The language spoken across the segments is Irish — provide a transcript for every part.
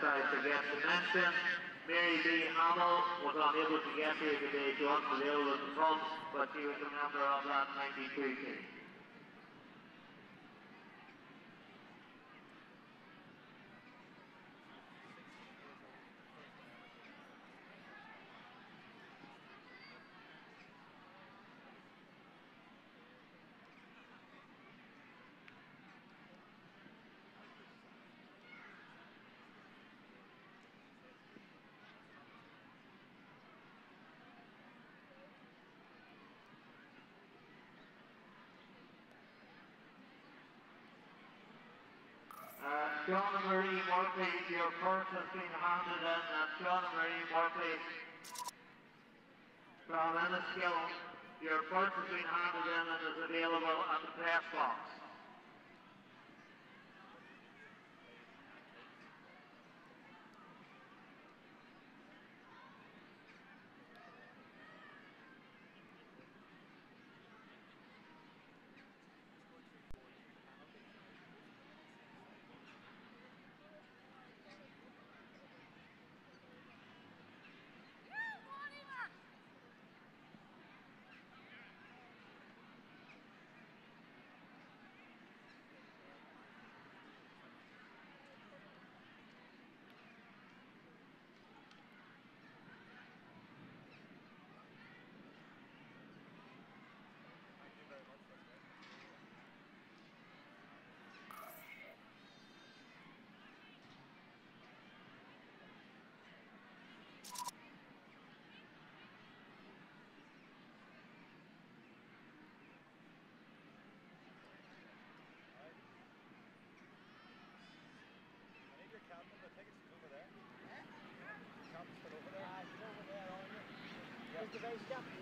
side forgets to mention, Mary B. Hamill was unable to get here today. She wasn't available in the front, but she was a member of that 93 team. Shauna Marie Murphy, your purse has been handed in, and Shauna Marie Murphy from Enniskillen, your purse has been handed in and is available at the press box.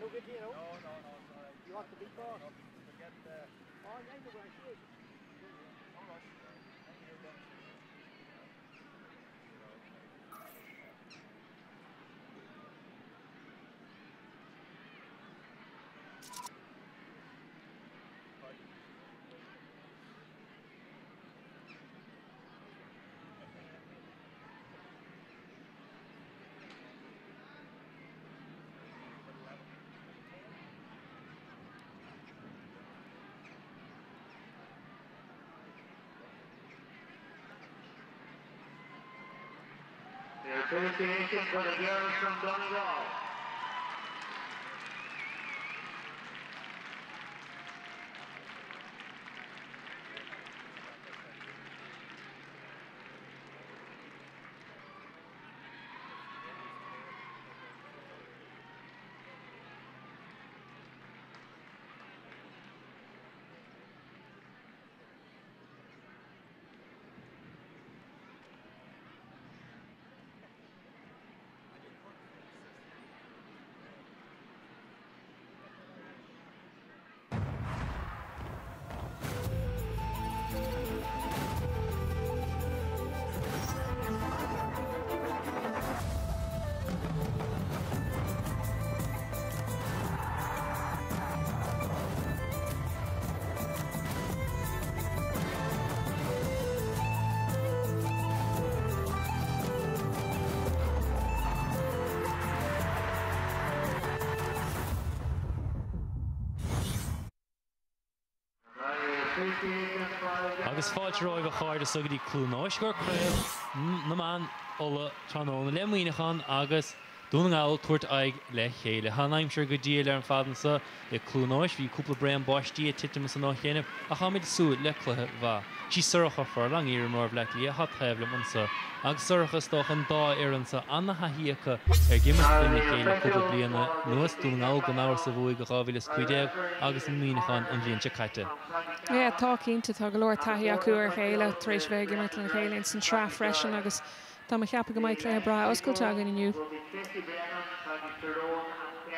Look at you know. No, it's all right. You want the big ball? No, forget the... Oh, I know where she is. No rush. The appreciation for the girls from Donegal. Agus fáilte roimh a cháir a sugadí clúnáis gur cruibh na man ola tróna le muoinechan agus Donegal tuairt aig le chéile. Thanaim seir go dtí le an fadansa le clúnáis bhí cúpla brean báistí a titimas an áchéanamh a chaid súd le cluthe bha. Sí suracha for lang íar mór bhleiclí a hat heblim ansa. Agus surachas doch an dá éireansa anna haíocha gimar duine chéile cúpla bliana nuas Donegal go náir sa bhuaig go gábhílas cuideag agus an muoinechan an bhíonn caite. Yeah, tá cínta tá go leir taithí acu ar chéile tar éis bheith gimar an chéile san trá freisin agus tá cheappa go maiid léthe bra oscailte agan inniu.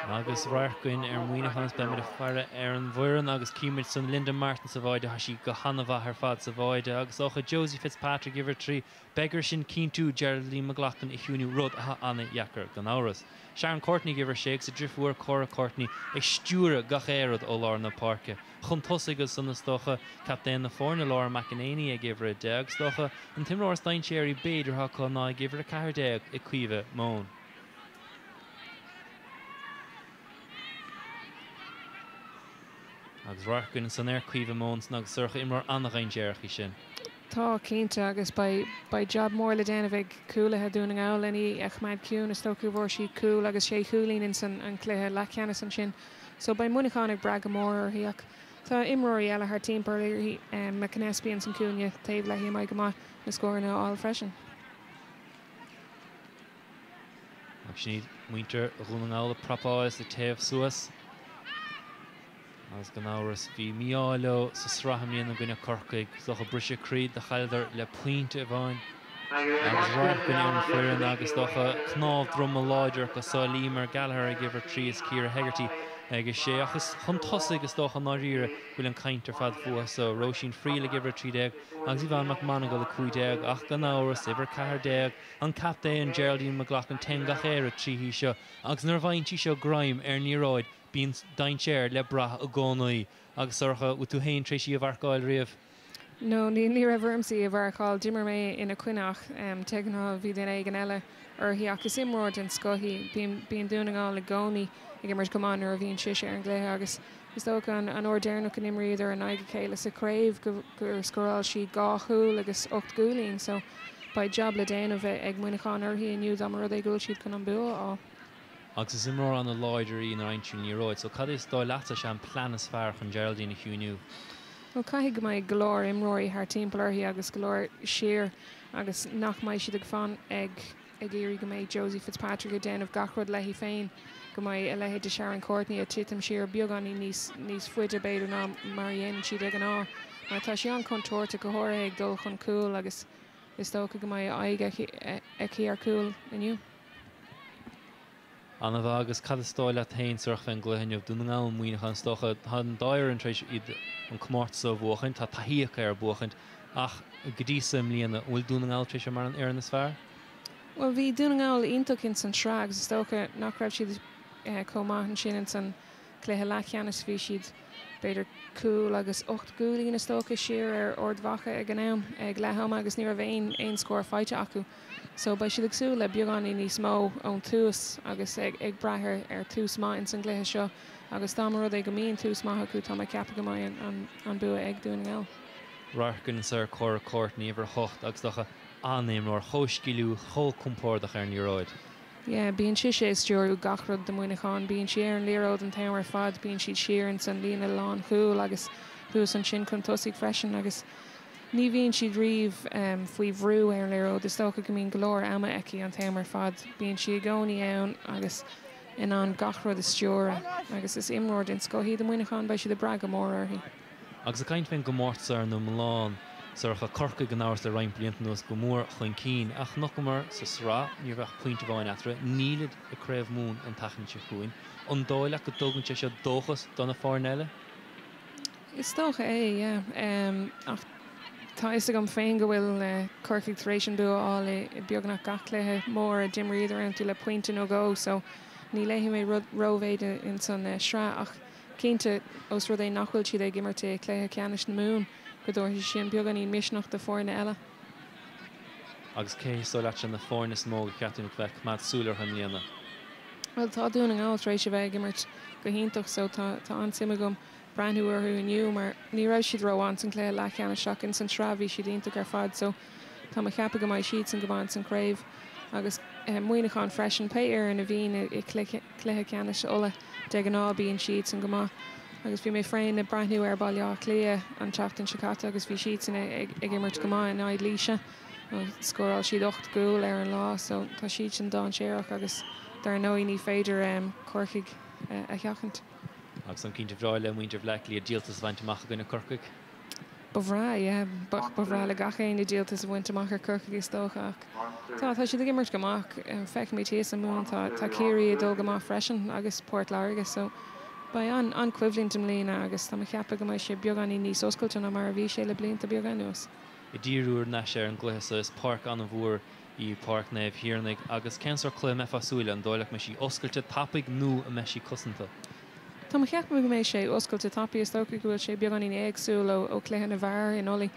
agus Rarcuin Muinachans be a fire an Bhuiran agus Cíimiid san Linda Martin sa bhaide hasí go hanamh ar fad sa bhaide agus ócha Josie Fitzpatrick iver trí beggar sin cínú Geraldine McLaughlin I hiúniú rud a anna Jacker gan áras. Sharon Courtney giver shakes a driftúr Cora Courtney ag stúra gach éad ó lár na parke. Chun tosagus san na stocha captain na fórna Laura McEnany ag giver a deag stocha an Timróir Stein Sherry beidir ha con ná giver a cahar deag I cuive món. Agus Rarcuin san cuive món agus surcha imar anna gain dearchi sin. Tá cínte agus by job mór le déanamh ag cúlathe dúna ngáil lení ach maid ciún is tóú bhór si cool agus sé chuúlín san an cléthe leceanna san sin. So by Monaghan ag brag mór hiíach. Tá imróí eile haar timppur hí McAnespíon san cúne taobh le hí mai go má na scóirna all freisin. Agus sníad muinter a dhúna ngáil a propáis le taobh suas. As gan áras bhí míáileo sa srahamíon a gine corcaig socha brise críd de chaildar le puinte a bhain. Agus Rarcuin an fuirin agus docha cnáb drum a láidir go sáilímar Gallagher a giver tríos Ciara Hegarty agus sé achas chun tosa agus docha náíre bhfuil an caintar fad fua so Roisin Freely giver 30 agus Ivan McManagal a 50 ach gan áras iver 40 an captain Geraldine McLaughlin 10 gach éire trí seo agus nar bhaintí seo graim níráid bíon dain séir le brath a gcónaí agus orcha u tú hain tréisí a bharcáil riamh. No, ní rahharmsaí a bharcáil dimar mé ina cuineach teagná bhí den ag an eile ar hiíachas imród an scohí bíon dúna gáil le gcónaí ag mar gomáin ar a bhíon siise ar an gluthe agus is dó an ordéirnach an imríidir an aige chéile sa craobh gur scoráil si 2 chúl agus 8 gúlín so ba job le déanamh ag Monaghan orthaí aniu am rud é gúil siad chun an bua á. Agus is imrór an a láidir í na aintún níróid, so cad is dó leata se an planas fear chun Geraldine a hiúniu. Well, caiigh go mbeidh golóir imróí haar timpplairthaí agus golóir siar agus nach mbeidh siad ag fan ag éirí go mbeidh Josie Fitzpatrick a déanamh gachrod leihí féin go mbeidh a lehéad de Sharon Courtney a titim siar beagání níos fuide beidir ná mar dhéanann siad ag an á. Mar tá sé an contorta go háir ag dul chun cool agus is tócha go mbeidh aige ag ar cool aniu. Anna bh agus cad stáil le tain suach fan gluhanneamh dúna ngáil Muinachán stocha an dair an trééis iad an cumáirt sa bhuachaint tá taíocha ar buchaint ach godísa mlíana bhfuil dúna ngáil trééis mar an ar na sfear? Well, bhí dúna ngáil ionntacinn san srág is tócha nach raibh siad comáthan sin san cléthe leceannas bhí siad beidir cool agus 8 gúlín is tócha siar ar ordmhacha ag an am ag letham agus ní raibh aon scór fáite acu. So ba siad agsú le beagání níos mó ón tús agus ag brathir ar tús má in san gluthe seo agus tá rud ag go míon tús maithe acu tá ceappa go maiid an bua ag dúna ngáil. Rarcuin sa Cora Courtney iver hocht agus docha anéim nóir chóscilú chó compórdach ar níróid. Yeah, bíon si sé stúrú gachrod de Monaghan, bíon si ar an léród an tamar fad, bíon siad siaran san lína lán chúil agus thuas an sin chun tosaigh freisin agus ní bhíonn siad riomh faoi bhrú ar an léród is tócha go mín golóir ama eici an tamar fad, bíon si gcónaí ann agus in an gachrod is stúra agus is imród in scohí de Monaghan ba siad a brag mór orthaí. Agus a caiint féin go mórtar nó Milan Sorcha corca gan áras le raim blianta nos go mór chuin cín ach nach go mar sa srá ní bheith puinte bháin atra nílad a craibh mún an tachann se chuin an dóile go dógann te se dóchas donna fáneile? Is tócha é, ach tá is go féin go bhfuil corcaigh taréis bu á i beagnach gachlathe mór a dimríidir an tú le puinte nó go so ní léhí mé róhéide in san srá ach cínte os rud é nachhfuil siad ag gimmarte cléthe ceannis na mún go dúir sin beaganí misneach de fórna eile. Agus cé so leit sin na fórna smóga ceatún bheith mad súlar an líana. Well, tá dúna an áiltrééis se bheith gimmart go hiintach so tá ansimime gom breanúarthú aniu mar ní raibh siad roiháin san cléthe lecheanna seach in san srábhí siad ionach ar fad so tá a cheappa go maiid siad san gomáin san craibh agus Monaghan freisin pe ar in a bhín i cléthe ceanna se ola de an ábíon siad san gomá. Agus bhí mé fréin na breithniú ar bailá clia an teachtain sicata agus bhí siad san ag immert gomáin in áid líise scóráil siad 8 gúil ar an lá so tá siad sin dá séireach agus dar nóí ní féidir corcaigh a cheachant. Agus an cinnte bhráile muintir bhleiclí a díaltas bhaint amach gona corcaigh? Bhrá bhrá le gachéin I díalta sa bhainte amach ar curcha gus dócha tá si d gimmart goach feic mé tíos an mún tá céirí dul goach freisin agus Port Largus so ba an cuihlíntam lína agus tá cheappa go sé beagán í níos oscailte na mar a bhí sé le blianta beagán nuas. I ddíúr na sé an gluhasa is park an bhór I park neh hiarnig agus censor clé me fasúile an dóileach me sí oscailte tapig nó a me sí cosanta. Tá cheap go mé sé oscailte tapí is tócha gohfuil sé beagán í éagsú ó cléan a bhar in olí.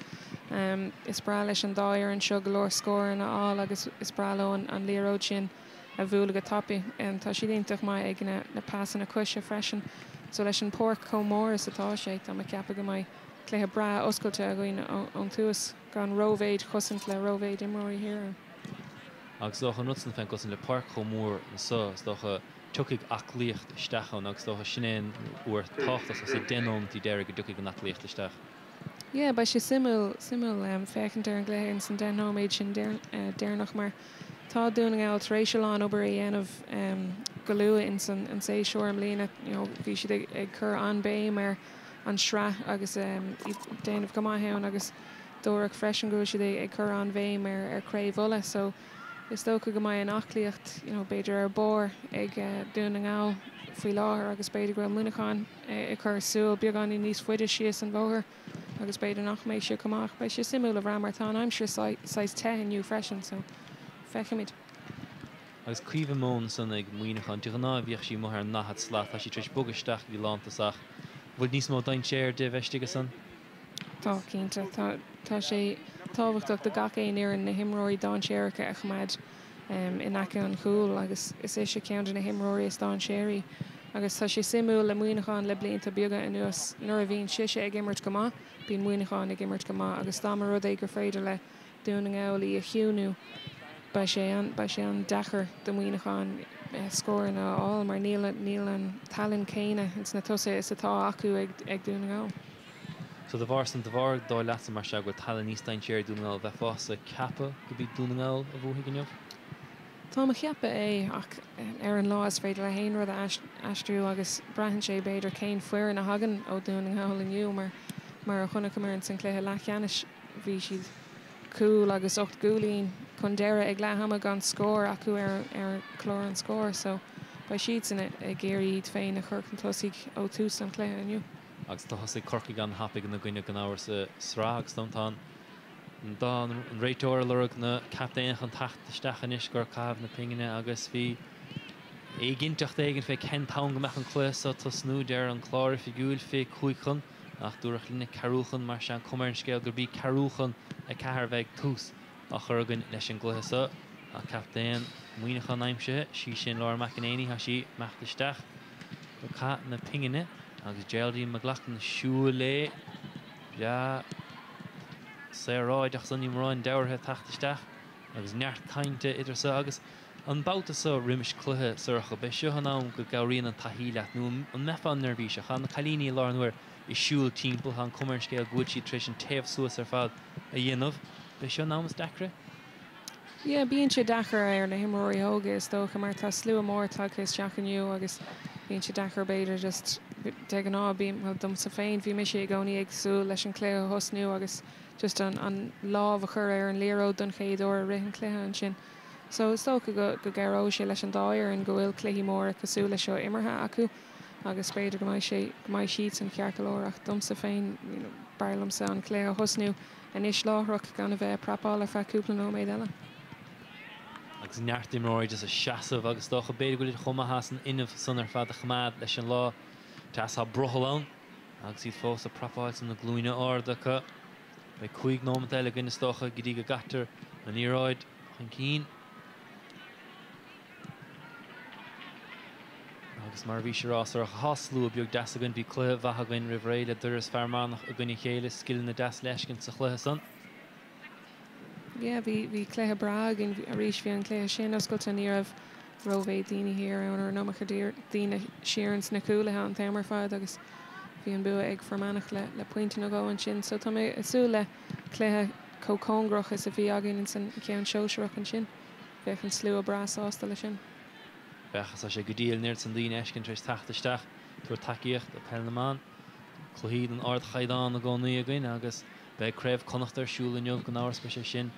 Is bra leis an dáir an seo golóir scóir na á agus is braló an líróid sin a bhúla go tapí tá si dionach mai ag na passan na cuise freisin so leis an porc comór is atá sé tá ceappa go mai cléthe bra oscailte a gine an túas gan róvéid chusint le róvéid imróí hir. Agus dócha nutsan fan gosan le park comór an so dócha tuigh achlíocht isteachán agus dócha sinnéin uair táchttas a sé denóm tí deir go duigh an achlíocht isteach. Ja, ba sé simú fecinn ar an gléir san denóméid sin déirnach mar tá Donegal réisián obair dhéanamh go luúa in san sé seoir am lína bhí siad ag chur an béim ar an sra agus déanamh go maithán agus dóach freisin go siad ag chur an bhéim ar craomhla so is tócha go mai an achlíocht beidir ar bór ag Donegal faoi láthair agus beidir go Monaghan ag chur súil beagán í níos fuide sios an bhóthir agus beidir nach mééis se goach bei sé simú a bhramartá aimsir 6 10 freisin so fechimid. Agus cuiomh món san ag Monaghan tú ná bhíoh sí mar nachad slaat a sí tris bogaisteach í lántasach bhfuil níos mó dain séir de bheistigige san? Tá cínta tá sé táhachtach do gacéin ar na himróí dá séiricha a chumad in aice an chúil agus is é sé cean na himróí is dá séirí agus tá sé simú le Monaghan le blianta beaga in nuas nuair a bhíon siise ag immert goá bíon Monaghan ag immert goá agus tá mar rud é gur féidir le Donegal í a hiúnú ba sé an dechar do Monaghan scóir na áil mar níl an talann céine ins na tosa is atá acu ag Donegal. So de bhar san de bhar dá leasa mar se go talann níos dain séir Donegal bheith fása cappa go bhí Donegal a bhuaigh gneamh? Tá a cheappa é ach ar an lá is féidir le héon rud astrú agus breathann sé beidir céin fuair na hagan ó Donegal inniu mar a chuna mar an san cléthe lecheannis bhí siad cool agus 8 gúlín chun deire ag lehama gan scór acu ar chlór an scór so ba siad san ag géirí iad féin na churcan tosaigh ó tús an cléthe inniu. Agus tá thosaigh corcaigh gan hapig na gcuine gan áhar sa srág domtá dá an réiteir lurug na captéach an tachtaisteach inis gur cabh na pingine agus bhí é ginteach éigen fé ken tá go meach an chluas tá snú deir an chláir fi gúil fé chuichan ach dúach lína carúchan mar se an cumar an scéal gur bí carúchan a cethir bheith tús a chugan leis an gluthasa a captéin Monaghan aimimse sí sin leir mechanéí ha sí meachtasteach go cha na pingine agus Geraldine McLaughlin siúil lé séráideach san imráin deirthe tachtaisteach agus neart cainte idir sa agus an bouta sa riimiis cluthe sucha be seo an ám go gaíonn an taíile nó an mefan nervhí se chan na chalíní lánuair I siúil timppla an cumar scéal gúil si tris an taobh suas ar fad a dhéanamh be seo námas dacra? Ja, bíonn sé dachar ar na himróí óga is dócha mar tá slú mór tuchas teachaniu agus bíonn sé dachar beidir just de an á bíon dom sa féin bhí me sé gcóí agsú leis an cléo hosnú agus just an láh a chur ar an léró don chéadú a rihan cléthe an sin. So is tócha go garró sé leis an dáir an go bhfuil cléhí mór a cosú le seo imirthe acu agus beidir go mai siad an cearcalóach dom sa féin barlam sa an cléo hosnú an is láthraach gan a bheith prapála feúpla nó méid eile. Agus nearttimróid is a seaamh agus dócha beidir goil chuma hasan inmh san ar fad a chamaad leis an lá teas ha brothalán agus iad fós a prapáil san na glúine ádacha bei chuig nóma eile gine stocha go dtí go gatar na níráid chun cín. Agus mar bhí sé rás ar a haslú a beag deas a gunn bhí cluthe bhathagain rih réile duras fearmánach a gine chéile skill na deas leiscin sa cluthe san. Yeah, bhí cléthe brag in a rís bhí an cléthe sin oscailte níamh róbhéh daoine hir an nócha daoine siarans na coolathe an témar fad agus bhí an bua ag formánach le pointe na gáin sin so tá mé isú le cléthe cócóngroch is a bhí agin in san cean seoisireach an sin bheith an slú a brás ásta le sin. Bechas a sé go díal níir san daoine ecinn tris tachtaisteach tuair takeíocht a pell naán chluhíd an ard chaidán a gcónaí a gine agus be craibh connachtar siúla neomh go náir speise sin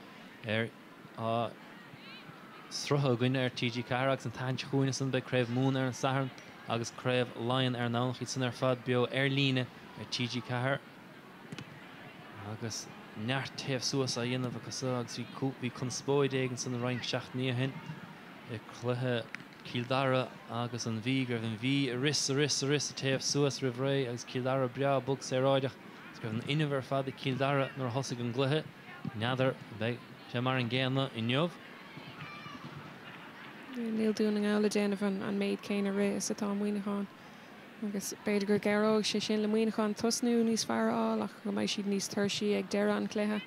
srutha gine TG4 agus an taint chuine san be craibh mún an saharn agus craibh lion nánach san fad bio líne TG4 agus neart taobh suas a dhéanamh agus agus bhí conspóid éigen san roiin seachtní hin cluthe Kildara agus an bhí gur an bhí a ris taobh suas rihré agus Kildara brea bug sé ráideach gur an inmhar fad Kildara nar thosaigh an gluthe neadar be sé mar an ggéanna in neomh. Níl Donegal le déanamh an méid céine réis atá Monaghan agus beidir gur geróg sé sin le Monaghan tosnú níos fearráil ach go mbeidh siad níos tuirsaí ag deire an cléthe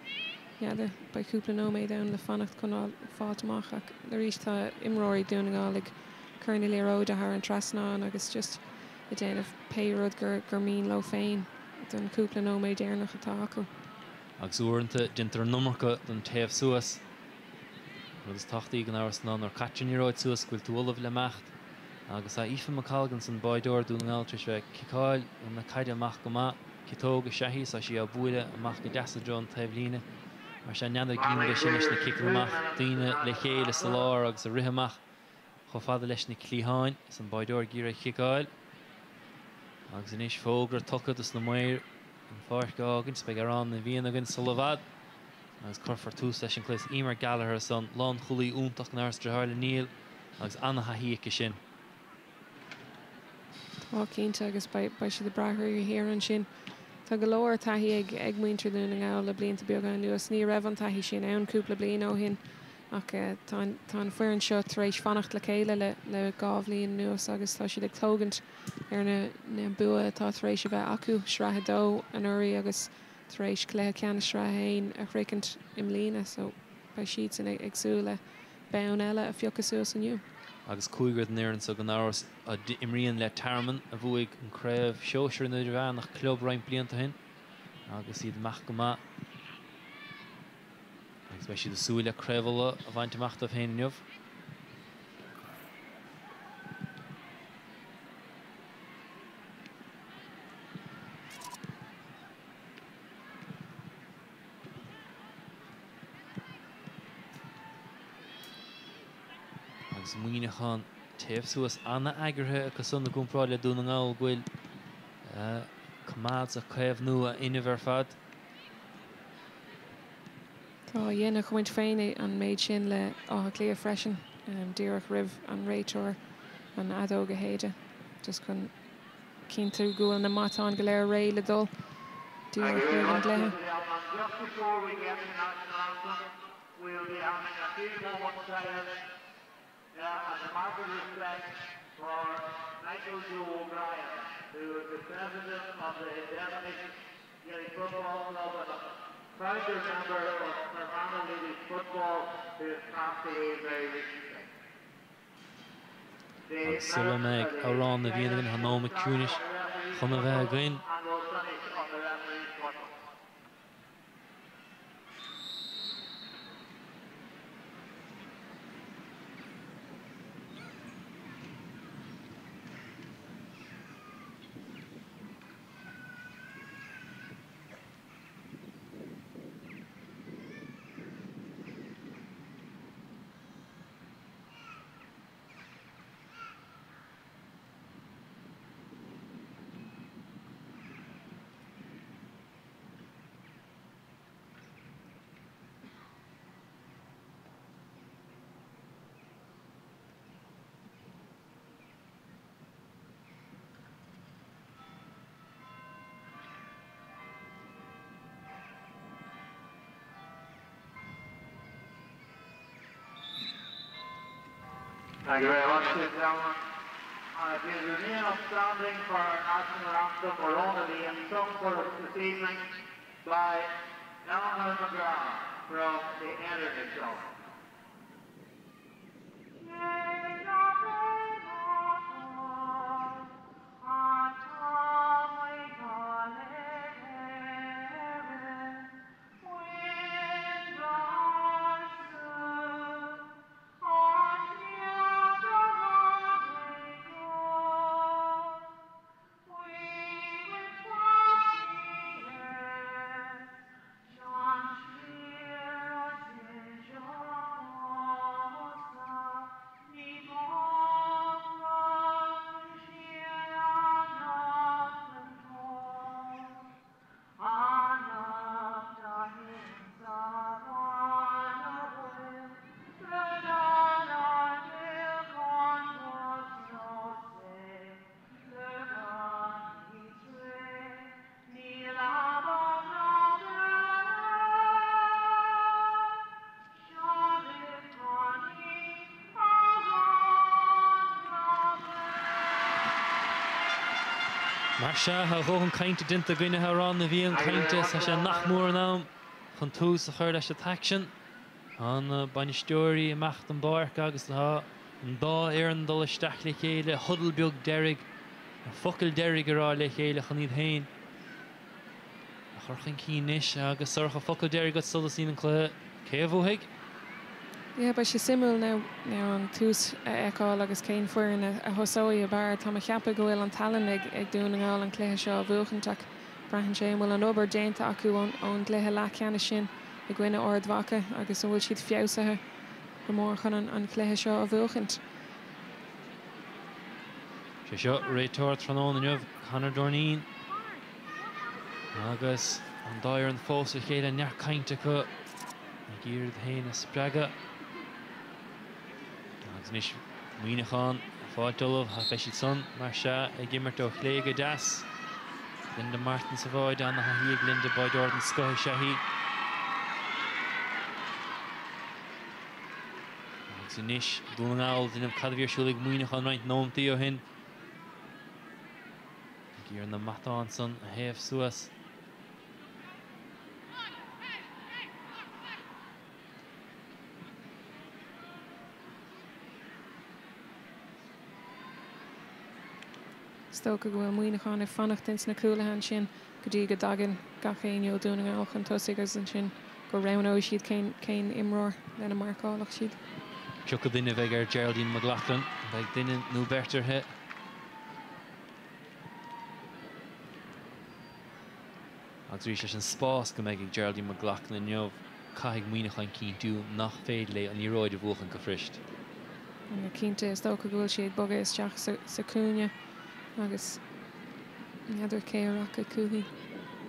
neadar ba cúpla nóméid ann le fannacht chun fátamach ach le rís tá imróirí Donegal ag churna léróid a th an trasnáin agus just i déanamh péród gur mín lo féin don cúpla nóméid déarnach atá acu. Agus uaireanta dintar an numarcha don taobh suas agus tachtaí gan áras ná ar catrinníróid suas gúil tú olah le mecht agus a ifa McCalgan san baidóir Donegal tris bheith cicáil an na caiide amach go má citóga sehí sa sí a buile amach go deasa John taobhlíne mar sé neadar gín sin leis na ciclamach daoine le chéile sa lár agus a ritheach cho fada leis na clíháin san baidóir gíra cicáil agus inis fógra tuchad is na muir an fáirgágan spe arán na bhíon agin sa levad agus corfar tús leis an clés Emer Gallagher san lán chulaí úntaach na Arstra Harla Níl agus anna haíice sin. Tá cínta agus ba si de brathir hir an sin. Tá go leir taithí ag muintir Donegal le blianta beag an nuas ní raibh an taithí sin ann cúpla blian ó hin ach tá fuair an seo tar éis fannacht le chéile le gábhlíon nuas agus tá siad ag tógant ar na bua tá tar éis bheith acu sreathe dó an uirí agus tar éis cléthe ceanna sreathe hain a chréicint im lína so ba siad san agsúla beann eile a fiochas suas aniu. Agus cúigad néann so gan áras imríonn le tarman a bhuaigh an craibh seoisiir na bheith nach club roiin blianta hin agus iad meach go má agus bheith siad súile craibhla a bhaint amachta a féin neomh. Agus Monaghan taobh suas anna aigrithe agus sunna gúnpráil le Donegal bhfuil cumáid a chéamh nua a inmhar fad. Tá dhéanana chuint féin an méid sin le átha léa freisin díreach ribh an réiteoir an adóga héide just chun cinnte gúil na mátán go léir ré le dul díreach ribh an gléthe. Just before we get to national anthem, we'll be having a few moments silence as a mark of respect for Michael Joe O'Brien, who is the president of the Endemic Gaelic Football Club and a founder member of Monaghan Ladies Football, who has passed away very recently. Agus sula méid árán na bhíon an hanóma cúnis chun a bheith againn. And we'll finish on the referee's button. Thank you very much, ladies and gentlemen. If you remain upstanding for our national anthem, we're only being sung for us this evening by Eleanor McGrath from the Energy Show. Marsha, ha rohan kainte dinta gwine ha ran na bhíon kainte sa sé nachmór ná chun tús a chuir leis action an banisteoirí mecht an barc agus ha an dá éan dul isteach le chéile hudal beag derig a focail derig ará le chéile chun iad hain a churchan cínis agus sorcha focail derig go solas ín an clé céhóigh. Yeah, but she's similar now on tús eáil agus céin fuirin a hosóí a bar tá a cheappa go bhfuil an talan ag Donegal an cléthe seo bhuachanteach brahan sé bhfuil an obair déanta acu ón cléthe lecheanna sin i gcuine ordmhacha agus bhfuil siad fiosathe go mór chun an cléthe seo a bhuachant. Sé seo réiteir trónán inniuh chanar dornín agus an dáir an fós a chéile near cainte chu ag iad hain a spreaga. Agus níos Monaghan fáiddulmh ha feisiid son mar se ag gimmart ó chléige deas. Linda Martin sa bháid an na haíag Linda Boyd Orden scoth sehí. Agus níos Donegal dínam cadhíor siúlaigh Monaghan roint nómtaí ó hin. Ag iar na matán son a héamh suas. Stocha go bhfuil Monaghan ar fannacht ins na cúlahan sin go dtí go dagan gachéinú Donegal chun tosaigh an sin go raibh siad céin imreoir lena marcálaach siad. Ceoch go duine bheith ar Geraldine McLaughlin, bheith duine nó bertarthe. Agus rís leis an spás go méid ag Geraldine McLaughlin neomh caithfidh Monaghan cínú nach féad le an íróid a bhuachan go frist. An cínte is stocha go bhfuil siad boga isteach sa cúne agus neadidir céarach a cúthaí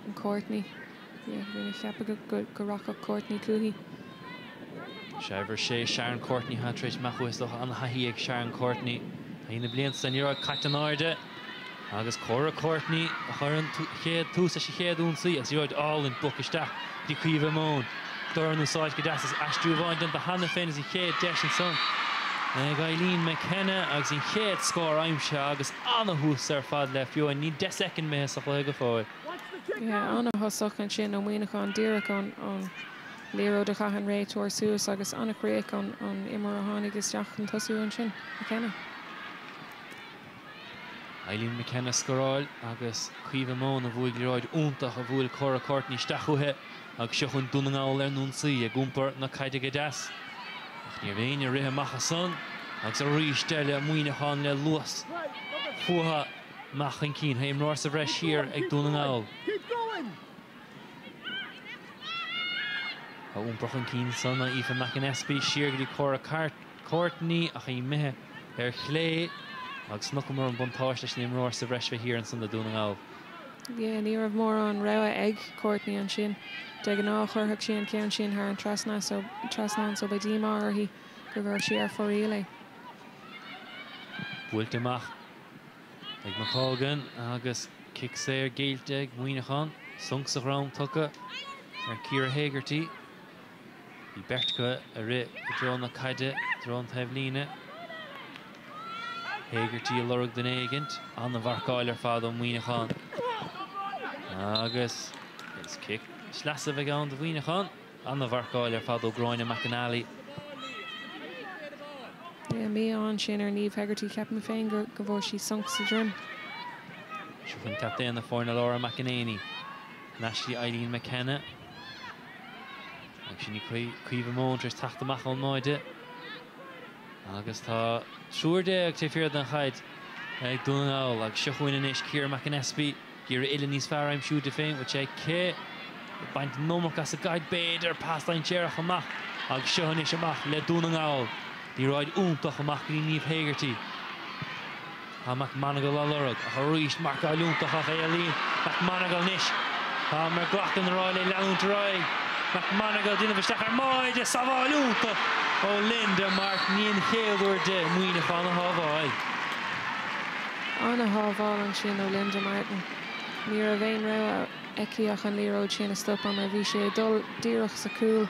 an Courtney. Bhína cheappa go racha Courtney cúthaí. Seibhir sé Sharon Courtney ha tréis meachhuisteach an haí ag Sharon Courtney. Haína blianta san íróid caitan áirde agus Cora Courtney a chur an chéad tús a sé chéadún saí as íróid álainn bucisteach dí cuimh món. Dóran úsáid go deas astrú bháin den ba hana féin is i chéad deis an son. Gailín McKenna agus in chéad scór aimse agus anna hús ar fad le fiú ní 10 second mé sa chuige go fáil. Anna hosach an sin ó Monaghan díreach an léró de chachan réiteoir suas agus anna chréic an imar a tháinig isteach an tosú an sin McKenna. Eileen McKenna scoráil agus cuimh món a bhuaigh leráid úntach a bhfuil Cora Courtney stachuthe agus seo chun Donegal ar núnsaí a gúmpar na caiide go deas. Ní bhéine rithe macha son agus a ríis deile Monaghan le luas fuatha machchan cín ha imreoir sa bhreis siar ag Donegal. A úmprachan cín son a Aoife McAnespy siar go dtí Cora Courtney a chaí mithe ar chlé agus nach mar an buntáis leis na imreoir sa bhreis bheith hir an son na Donegal. Ní raibh mór an rogha ag Courtney an sin. De an ná churthach sin ceann sin ar an trasná so ba dímar hí go bhfuir si ar forí le. Bhuailt amach ag Macágan agus kick sé ar géilte ag Monaghan sunks a rám tucha ar Ciara Hegarty. Bhí bertcha a ri go drón na caide drón taimhlíne. Hegarty a lorug den éigent an na bharcáil ar fad ó Monaghan. Agus is kick Slasa bheith an do Monaghan an na bharcáil ar fad ó Groine McAnally. Mí an sin ar níomh Hegarty ceap me féin go bhfuil si sunk sa drim. Siúchan captain na fórna Laura McEnany. Naisí Eileen McKenna. Agus sin ní cuimh món tris tacht amach an máide. Agus tá siúrde ag tíféad an chaid ag Donegal agus seochuin inis Ciara McAnespy gur ile níos fear aim siúd de féin bhil sé cé baint nómach as a gaid beidir pastlein tearach amach agus seohan is amach le Donegal. Ní ráid úntach amach go níomh Hegarty. Tá Monaghan a lorug a choríist marcáil úntach a Eileen Monaghan níis. Tá mar glachan a ráil le leúnta ráig. Monaghan duine bhisteach ar máide sa bháil úntach ó Linda Martin níon chéadúir de Monaghan a hábháil. Anna hábháil an sin ó Linda Martin. Ní a bhéin rah iciach an líróid sin a stoppa mar bhí sé dul díreach sa cúil.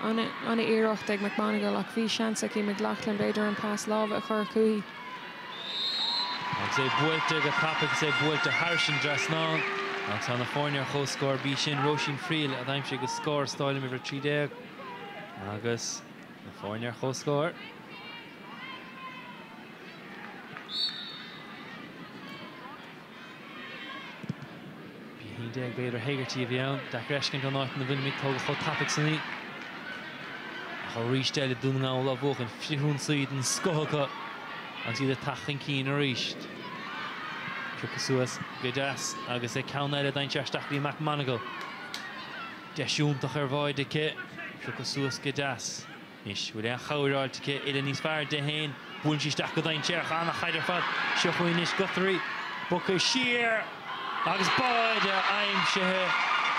Anna iirecht ag Monaghan ach bhí seansa í McLaughlin beidir an pás lábh a chur cuaí. Agus é builte go tapach sé builte Harrison Drasnán. Agus an na fórnear cho scór bí sin Roisin Friel a daimse go scór stáilim idir 30. Agus na fórnear cho scór. Bí déag beidir Hegarty a bhí ann. Dacreiscin go náit na bhuiine mí tóga cho tapach sanní. Cho rísteile Donegal a bhuachan fiún saoid an scocha agus iad a tachan cín a ríist. Suas Gadas agus é ceannaile dain teasteach bhí Mac Monaghan. Deisiúntaach ar bháide ce Suas Gadas. Nis bhfuil é an chóiráilte ce ile níos fearr de hain. Búin sísteach go dain teach anna chaidir fad. Seochuin is Guthrie. Bucha siar agus báide aimsethe.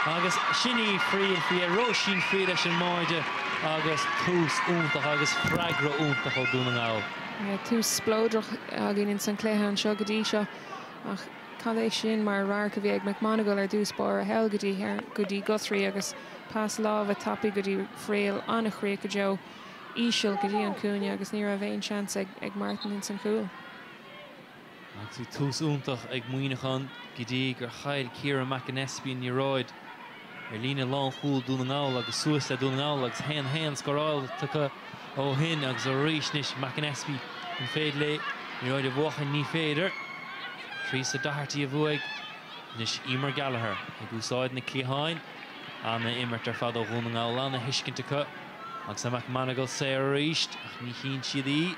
Agus sinní Friel fi Roisin Friel leis an máide. Agus tús úntaach agus freigra úntaach ó Donegal. Tús splóideach a gin in San Cléthe an seo go dtí seo. Ach cad é sin mar rar go bhí ag Mac Monaghan ar dús bar a hell go dtí Guthrie agus pás láh a tapí go dtí Friel anna chríoch go Joe íseal go dtí an cúine agus ní a bhéon seans ag Martin in San Cúil. Agus bhí tús úntaach ag muoinechan go dtí gur chail Ciara McAnespy ní ráid ar lína lán chúil Donegal agus suas a Donegal agus hen scoráil tucha ó hin agus a ríisnis McAnespy an féad le ní ráid a bhuachan ní féidir. Trís a dahartí a bhuaig nis Emer Gallagher ag úsáid na Cléháin anna imirt ar fad ó Donegal anna hiiscinnta chu agus a Mac Monaghan sé a ríist ach ní chin siad í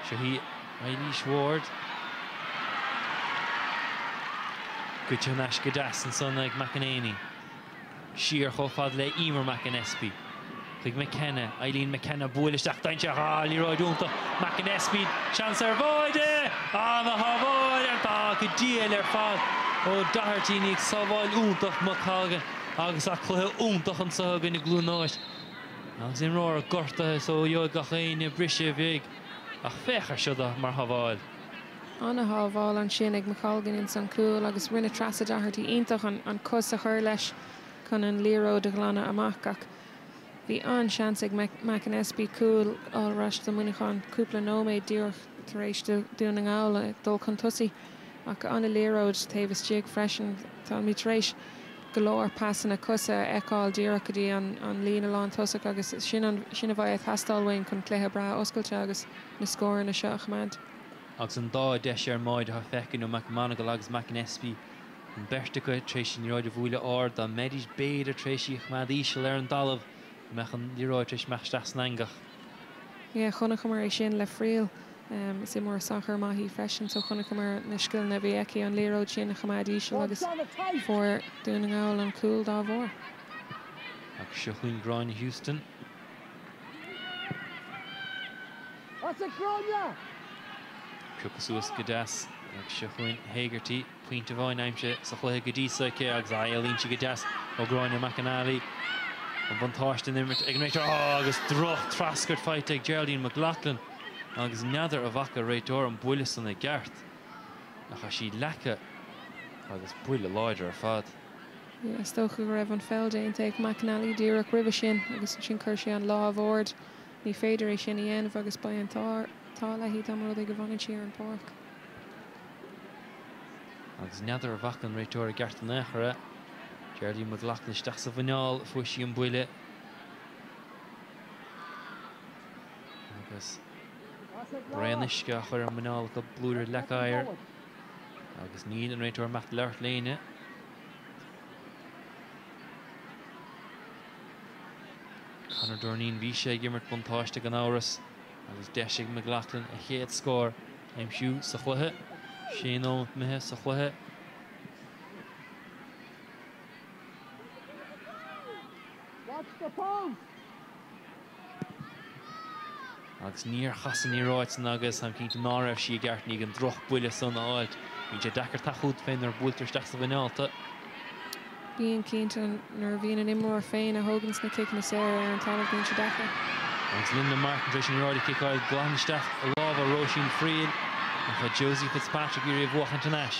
seo hí Eilish Ward go teanais Gadas an son ag McEnany siar cho fad le Emer McAnespy chuig McKenna Eileen McKenna buaileisteach dainte í ráid únta McAnespy seans ar bháide anna habháid ar tá go díal ar fad ó dahartí níag sábháil úntach Monaghan agus a chluthe úntach an sagan i glúnáis agus in ráir a gortathe so jo gachéine brise bhíig ach fechar siúda mar habháil. Anna habháil an sin ag Monaghan in San Cúil agus rinne trasa dahartí iontach an cos a chur leis chun an líró de glanna amach ach bhí an seans ag McAnespy cúil á ras do Monaghan cúpla nóméid dúach tar éis Donegal dul chun tusaí ach anna léróid taobhas tíag freisin tá mí tar éis go leor passanna cosa eáil díreach go dtí an lína lán tosach agus sin a bhaid thastáilhain chun cléthe bra oscailte agus na scóir na seo chumad. Agus an dá deis ar máid a fecinn ó Mac Monaghan agus McAnespy an berrtacha tréis sin ráid a bhuaile ard a méidís béidir tréisí chumad íseal ar an dalamh mechan líráid tréis meachsteach snangach. Chonach mar é sin le Friel is mór sachar maithí freisin so chonach mar na sciil na bhí aici an léróid sin a chumad íseal agus for Donegal an cúil dá bhór. Agus seo chuin Gráin Houston. Cucasúas Gadas agus seo chuin Hegarty puinte bháin aimse sa chluthe go dtí agus a Eileen si Gadas ó Gráin McAnally an bantáiste imirt ag an réitir agus droch trascart fight ag Geraldine McLaughlin agus neadar a bhacha réitor an buile san ag gceart a cha si lecha agus buile láidir ar fad. Stocha go raibh an feildéint ag McAnally díreach ribh sin agus sin chuir sé an lá bhórd ní féidir é sin dhéanamh agus ba an tá leithí am rud ag go bhain siar an park. Agus neadar a bhacha an réitor a gceart an éachra Geraldine McLaughlin isteach sa bhaneáil fuaisí an buile agus Bréanisce a chur an bhaneáil go blúir lecair agus ní an réitor mecht leart léine. Conor Dorneen bhí sé gimmert buntáiste gan áras agus deisig McLaughlin a chéad scór aimsiú sa chluthe sin ó mithe sa chluthe. Agus níor chasan í ráid agus an cinnta náraibh sí gceart ní an droch buile san áilt hí sé dechar taúd féin ar búilteirsteach sa bhaneálta. Bíon cinnta nar bhíon an imreoir féin a thugans na cic na séir ar an talamh bíonn sé dechar. Agus Linda Martin tréis an ráide cicáil glanaisteach a lámh a Roisin Friel a chu Josie Fitzpatrick í riamh bhuachan tanáis.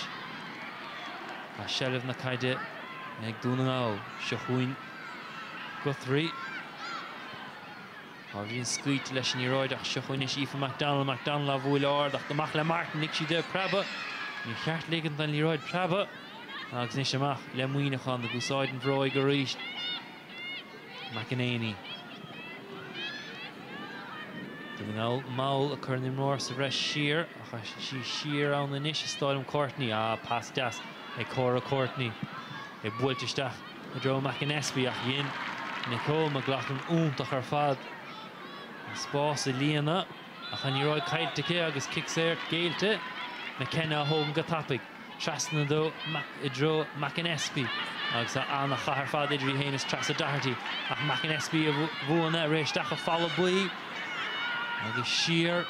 A seilimh na caide ag Donegal seo chuin Guthrie. Bhíonn scuit leis ní roiid ach seochuin is Aoife MacDonald a bhfuil ard ach do Mach le Martin nic si de Prabba. Ní cheart ligand an líróid Prabba. Agus níos amach le muoinechan na gúsáid an bhróid go ríist. McEnany. Donegal maul a chur nimróir sa bhreis siar ach sí siar an na níos stáilm Courtney pas deas Cora Courtney builteisteach a dro McEnany ach dhéon Nicole McLaughlin úntach ar fad spás a líana a chan ní roiid caiiltecha agus kickséir géilte McKenna a thógan go tapig trasna dó i dro McEnany agus anna chahar fad idirí héananas tras a dahartí ach McEnany a bhuana réisteach a falla buí agus siar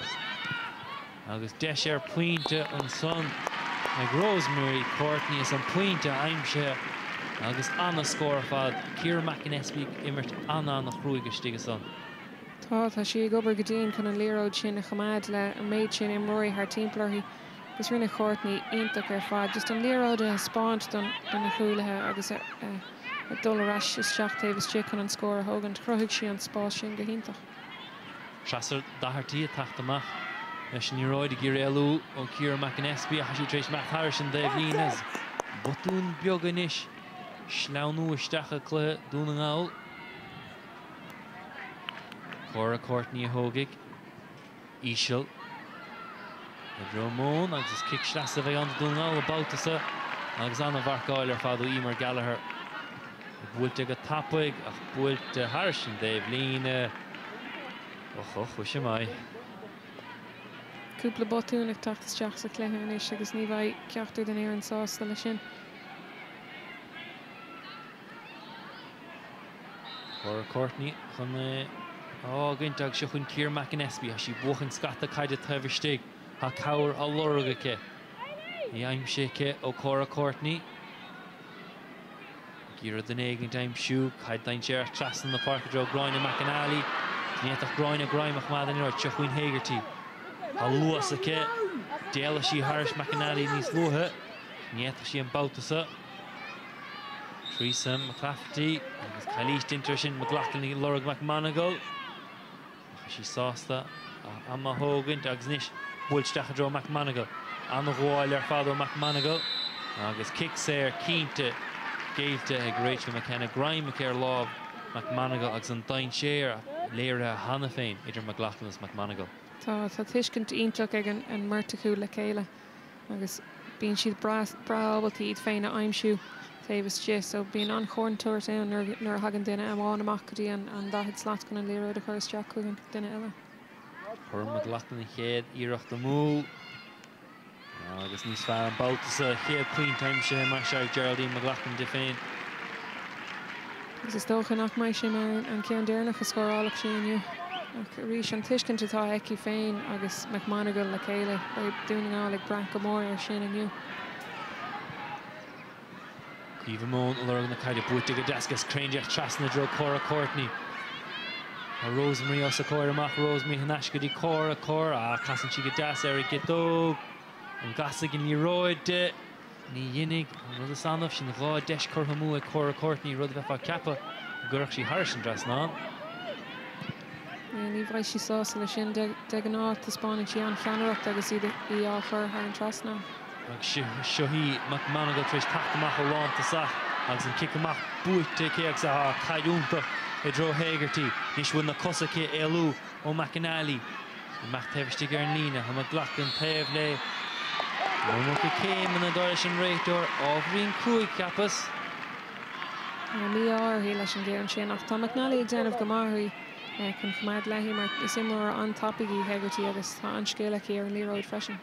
agus deis ar puinte an son ag Rosemary Courtney is an puinte aimse agus anna scór fad Ciara McEnany immert anna nach chrúige stige son. Tá sí ag obair go dtíon chun an líróid sin a chamáid le an méid sin imróí haar timpplairthaí gus rinne Courtney ionach ar fad just an líróid a spáint don na chúilethe agus a dul aráis is teach taobhas tí chun an scór a thógan chruthigh sí an spás sin go hintach. Trasar dahartí a taachtamach leis ní roiid i gcír ealú ó Ciara McEnany a sí trééis Matt Harrison de bhínas botún beag inis sleanú isteach a cluthe Donegal. Cora Courtney a thógaigh Íseal a Dromón agus is kick sleas a bheith an Donegal a báutasa agus anna bharcáil ar fadú Emer Gallagher bhuilte go tappaig ach bhuilte Harrison de bhlína chu sé mai. Cúpla botúnach tachtasteach sa cléthe inis agus ní bhaid ceachtú den éar an sásta lei sin. Cora Courtney chun gintag se chun Ciara McEnany a sí buchan scata caide taimhstig a cabhar a lorgacha. Í aimseice ó Cora Courtney. Ciara den éigen aimsú caid dain séar trasan na parc dro Groine McEnany. Níach Groine Graimach madan roiid se chuin Héigertí. A luasacha déala sí Harris McEnany níos luthe. Níach sí an báutasa. Trísam McClafferty agus cailíist intar sin McLaughlin í Lorg McMonagle. Sí sásta amma thógant agus níos bhuiilteach a dro McMonagle. Anna gháil ar fadó McMonagle agus kickséir cínte géilte ag Rachel McKenna Graimach ar láb McMonagle agus an dain séir léire hanna féin idir McLaughlin agus McMonagle. Tá tuiscint ionach ag an murtacú le céile agus bíonn siad brábaltaí iad féin a aimsú taobhas tí so bíonn an chórntóirt ann nuair hagan duine amháin amach go dtí an dahad slat gan an líróid a chuir isteach chuig duine eile. Chuir McLaughlin i chéad iirecht do mú agus níos fearr an báutasa chéad puint aimse mar se Geraldine McLaughlin de féin. Agus is dócha nach mai sin mar an cean déirnach a scórálaach sin inniu. Rís an tuiscint atá eici féin agus McMonagle le céile le Donegal ag Branc go mór ar sin inniu. Cuomh món lorg na caide buite go deascas craindeach trasna dro Cora Courtney. A Rosemary os a cóir amach Rosemary hanas go dtí Cora casan si go deas ar go dóg an gasig in líróid de ní dhénig an rud a sanmh sin gá deis curtha mú ag Cora Courtney rud a bheith ceappa gurach sí Harrison dras ná. Ní bhaid sí sása le sin de an áit a spáinnig sí an cheanaireacht agus iad í á chur ar an trasná. Agus seohí McMonagle trééis taachtamach ó lánta sa agus an kick amach buite céag sa caiúnta i dro Héigertí. Nís bhfuil na cosacha ealú ó McEnany. Meach taobhstig ar an lína, ha McLaughlin taobh le. Mo go céim na dáir sin réiteúir ábhríonn cúig ceapas. Ní áirthaí leis an ggéireann sin ach tá McEnany ag déanamh go maithrí chun chumad leithí mar is imór an tappaigí Héigertí agus tá an scéalacha ar an líróid freisin.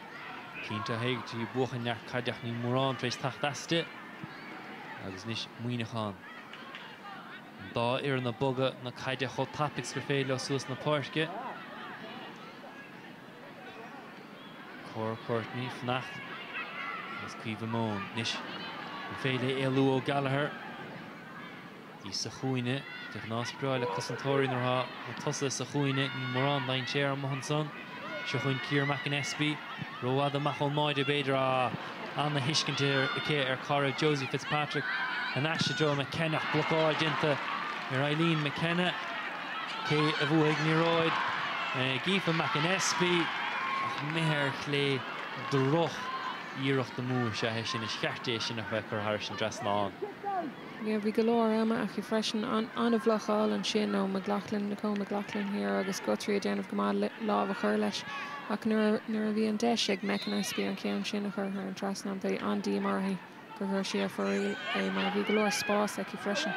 Cínta Héigertí buchan neart caideach ní mórán trééis taachtaiste agus níos muoinechan. Dá ar na boga na caide cho tappics gur féile suas na páirce. Cora Courtney fnacht agus cuomh món níos féile éalú ó Gallagher. Í sa chuoine de náspráile cosantóirí nar na tosa sa chuoine ní mórán dain séar an mohanson. Se chuin Ciara McEnany roiad amach ó máide beidir anna hiiscinte cé ar cara Josie Fitzpatrick an eiste Joe McKenna bloáil dinta ar Eileen McKenna cé a bhuaigh ní roid Gífa McAnesby ach méthir chlé droch íirecht do mú se sin is cheartééis sin a bheith chu thir sin dreasnáin. Yeah, bhí golóir ama a chu freisin an a bhlocháil an sin ó McLaughlin Nicole McLaughlin here agus Guthrie a déanamh go máil láh a chur leis ach nuair a bhí an deis ag McAnesby an céann sin a chur an trasnam é an dímarthaí gur chuir si a foiil é mar bhí golóir spás ag freisin.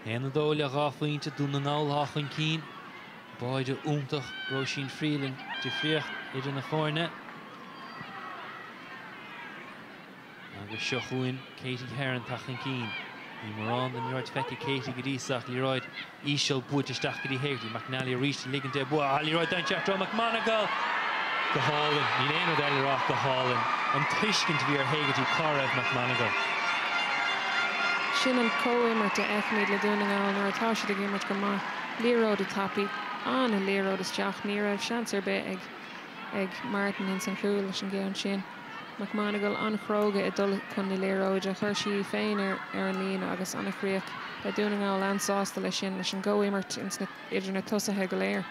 Héanana dóla gáfaointe dúna náil chun cín báide úntach Roisin Freeland de fríocht idir na fáine. Agus seo chuin Katie Heron tachan cín. Ní mar an roiid feice Katie go díosach líráid íseil buaitisteach go dtí héirtí McNally a ríiste ligante bua líráid dainteach dro McMonagle go hálan. Ní léanú eilirách go hálan. An tuiscint bhí ar héigetí Caribh McMonagle. Sin an cóimart a eithmid le Donegal nuair atá siad a gimmart go má líróid a tapí an a líróid isteach ní raibh seans ar bith ag Martin in san chrúil leis an gcéann sin. McMonagle an chróga i dul chun na léróid a chuir si féin ar an líon agus anna chríoch le Donegal ansásta lei sin leis an ggóimart idir na tosathe go léir.